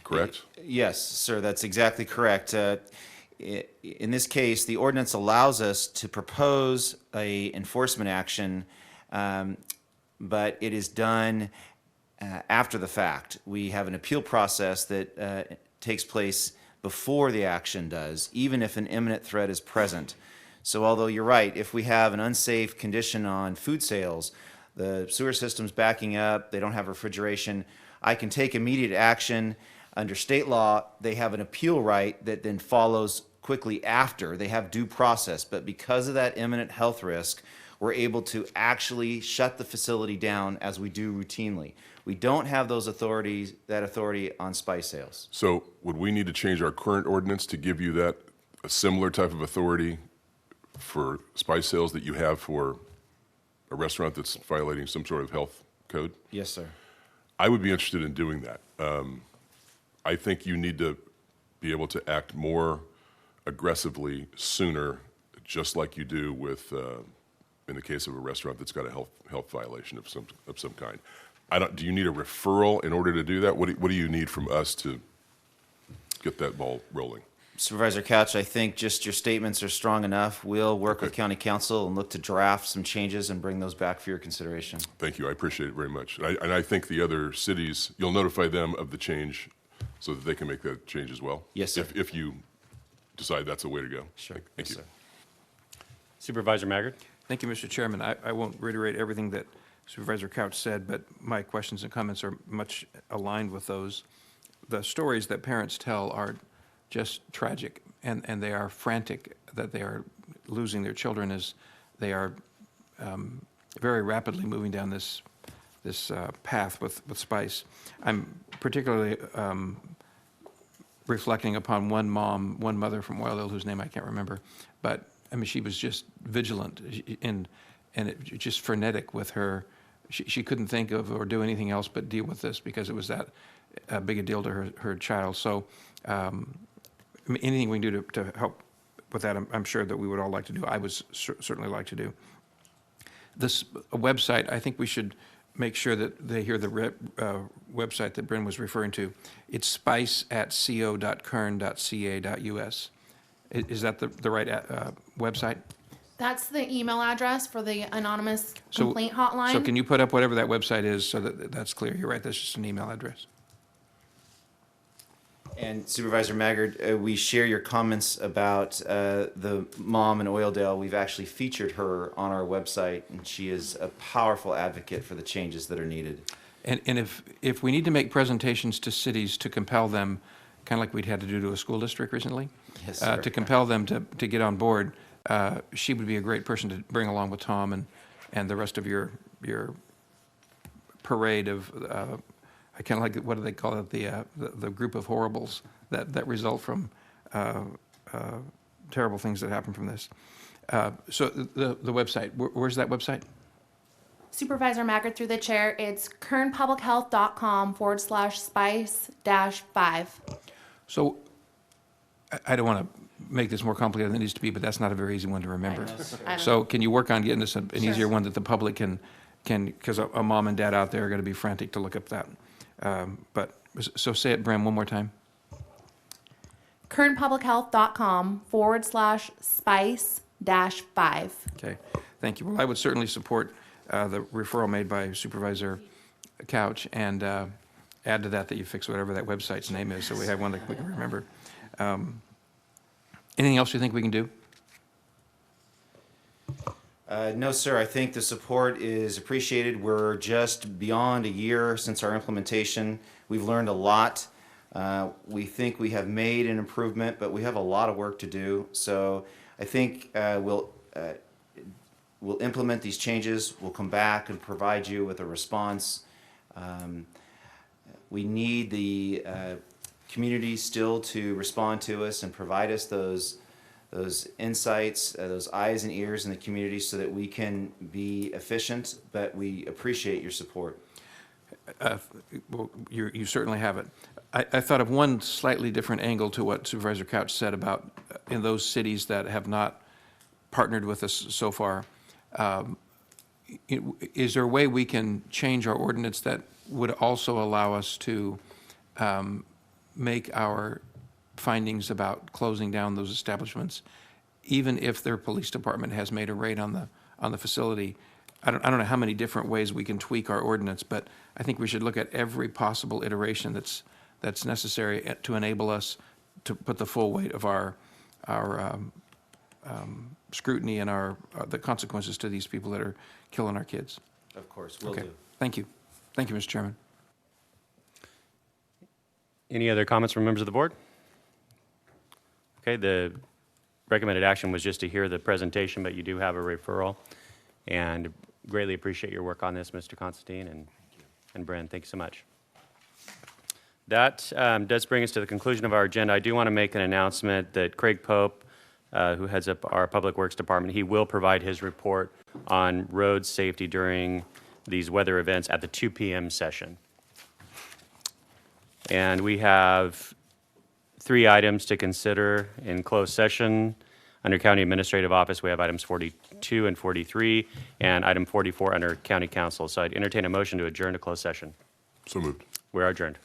Speaker 11: Correct?
Speaker 13: Yes, sir, that's exactly correct. In this case, the ordinance allows us to propose a enforcement action, but it is done after the fact. We have an appeal process that takes place before the action does, even if an imminent threat is present. So although you're right, if we have an unsafe condition on food sales, the sewer system's backing up, they don't have refrigeration, I can take immediate action. Under state law, they have an appeal right that then follows quickly after. They have due process, but because of that imminent health risk, we're able to actually shut the facility down as we do routinely. We don't have that authority on spice sales.
Speaker 11: So would we need to change our current ordinance to give you a similar type of authority for spice sales that you have for a restaurant that's violating some sort of health code?
Speaker 13: Yes, sir.
Speaker 11: I would be interested in doing that. I think you need to be able to act more aggressively sooner, just like you do with in the case of a restaurant that's got a health violation of some kind. Do you need a referral in order to do that? What do you need from us to get that ball rolling?
Speaker 13: Supervisor Couch, I think just your statements are strong enough. We'll work with county council and look to draft some changes and bring those back for your consideration.
Speaker 11: Thank you. I appreciate it very much. And I think the other cities, you'll notify them of the change so that they can make that change as well?
Speaker 13: Yes, sir.
Speaker 11: If you decide that's the way to go.
Speaker 13: Sure.
Speaker 11: Thank you.
Speaker 13: Yes, sir.
Speaker 2: Supervisor Maggard?
Speaker 12: Thank you, Mr. Chairman. I won't reiterate everything that Supervisor Couch said, but my questions and comments are much aligned with those. The stories that parents tell are just tragic, and they are frantic that they are losing their children as they are very rapidly moving down this path with spice. I'm particularly reflecting upon one mother from Wildhill, whose name I can't remember, but I mean, she was just vigilant and just frenetic with her. She couldn't think of or do anything else but deal with this because it was that big a deal to her child. So anything we can do to help with that, I'm sure that we would all like to do. I would certainly like to do. This website, I think we should make sure that they hear the website that Bryn was referring to. It's spice@co.kern.ca.us. Is that the right website?
Speaker 3: That's the email address for the anonymous complaint hotline.
Speaker 12: So can you put up whatever that website is so that that's clear? You're right, that's just an email address.
Speaker 13: And Supervisor Maggard, we share your comments about the mom in Oildale. We've actually featured her on our website, and she is a powerful advocate for the changes that are needed.
Speaker 12: And if we need to make presentations to cities to compel them, kind of like we'd had to do to a school district recently,
Speaker 13: Yes, sir.
Speaker 12: to compel them to get on board, she would be a great person to bring along with Tom and the rest of your parade of, I kind of like, what do they call it, the group of horribles that result from terrible things that happen from this. So the website, where's that website?
Speaker 3: Supervisor Maggard, through the chair, it's kernpublichealth.com/spice-5.
Speaker 12: So I don't want to make this more complicated than it needs to be, but that's not a very easy one to remember.
Speaker 3: I know.
Speaker 12: So can you work on getting this an easier one that the public can, because a mom and dad out there are going to be frantic to look up that. So say it, Bram, one more time.
Speaker 3: kernpublichealth.com/spice-5.
Speaker 12: Okay, thank you. Well, I would certainly support the referral made by Supervisor Couch and add to that you fix whatever that website's name is so we have one that we can remember. Anything else you think we can do?
Speaker 13: No, sir. I think the support is appreciated. We're just beyond a year since our implementation. We've learned a lot. We think we have made an improvement, but we have a lot of work to do. So I think we'll implement these changes. We'll come back and provide you with a response. We need the community still to respond to us and provide us those insights, those eyes and ears in the community so that we can be efficient, but we appreciate your support.
Speaker 12: Well, you certainly have it. I thought of one slightly different angle to what Supervisor Couch said about in those cities that have not partnered with us so far. Is there a way we can change our ordinance that would also allow us to make our findings about closing down those establishments, even if their police department has made a raid on the facility? I don't know how many different ways we can tweak our ordinance, but I think we should look at every possible iteration that's necessary to enable us to put the full weight of our scrutiny and the consequences to these people that are killing our kids.
Speaker 13: Of course, we'll
Speaker 12: Okay.
Speaker 13: do.
Speaker 12: Thank you. Thank you, Mr. Chairman.
Speaker 2: Any other comments from members of the board? Okay, the recommended action was just to hear the presentation, but you do have a referral. And greatly appreciate your work on this, Mr. Constantine and Bren. Thank you so much. That does bring us to the conclusion of our agenda. I do want to make an announcement that Craig Pope, who heads up our Public Works Department, he will provide his report on road safety during these weather events at the 2 p.m. session. And we have 3 items to consider in closed session. Under County Administrative Office, we have items 42 and 43, and item 44 under County Council. So I'd entertain a motion to adjourn to closed session.
Speaker 11: So moved.
Speaker 2: We are adjourned.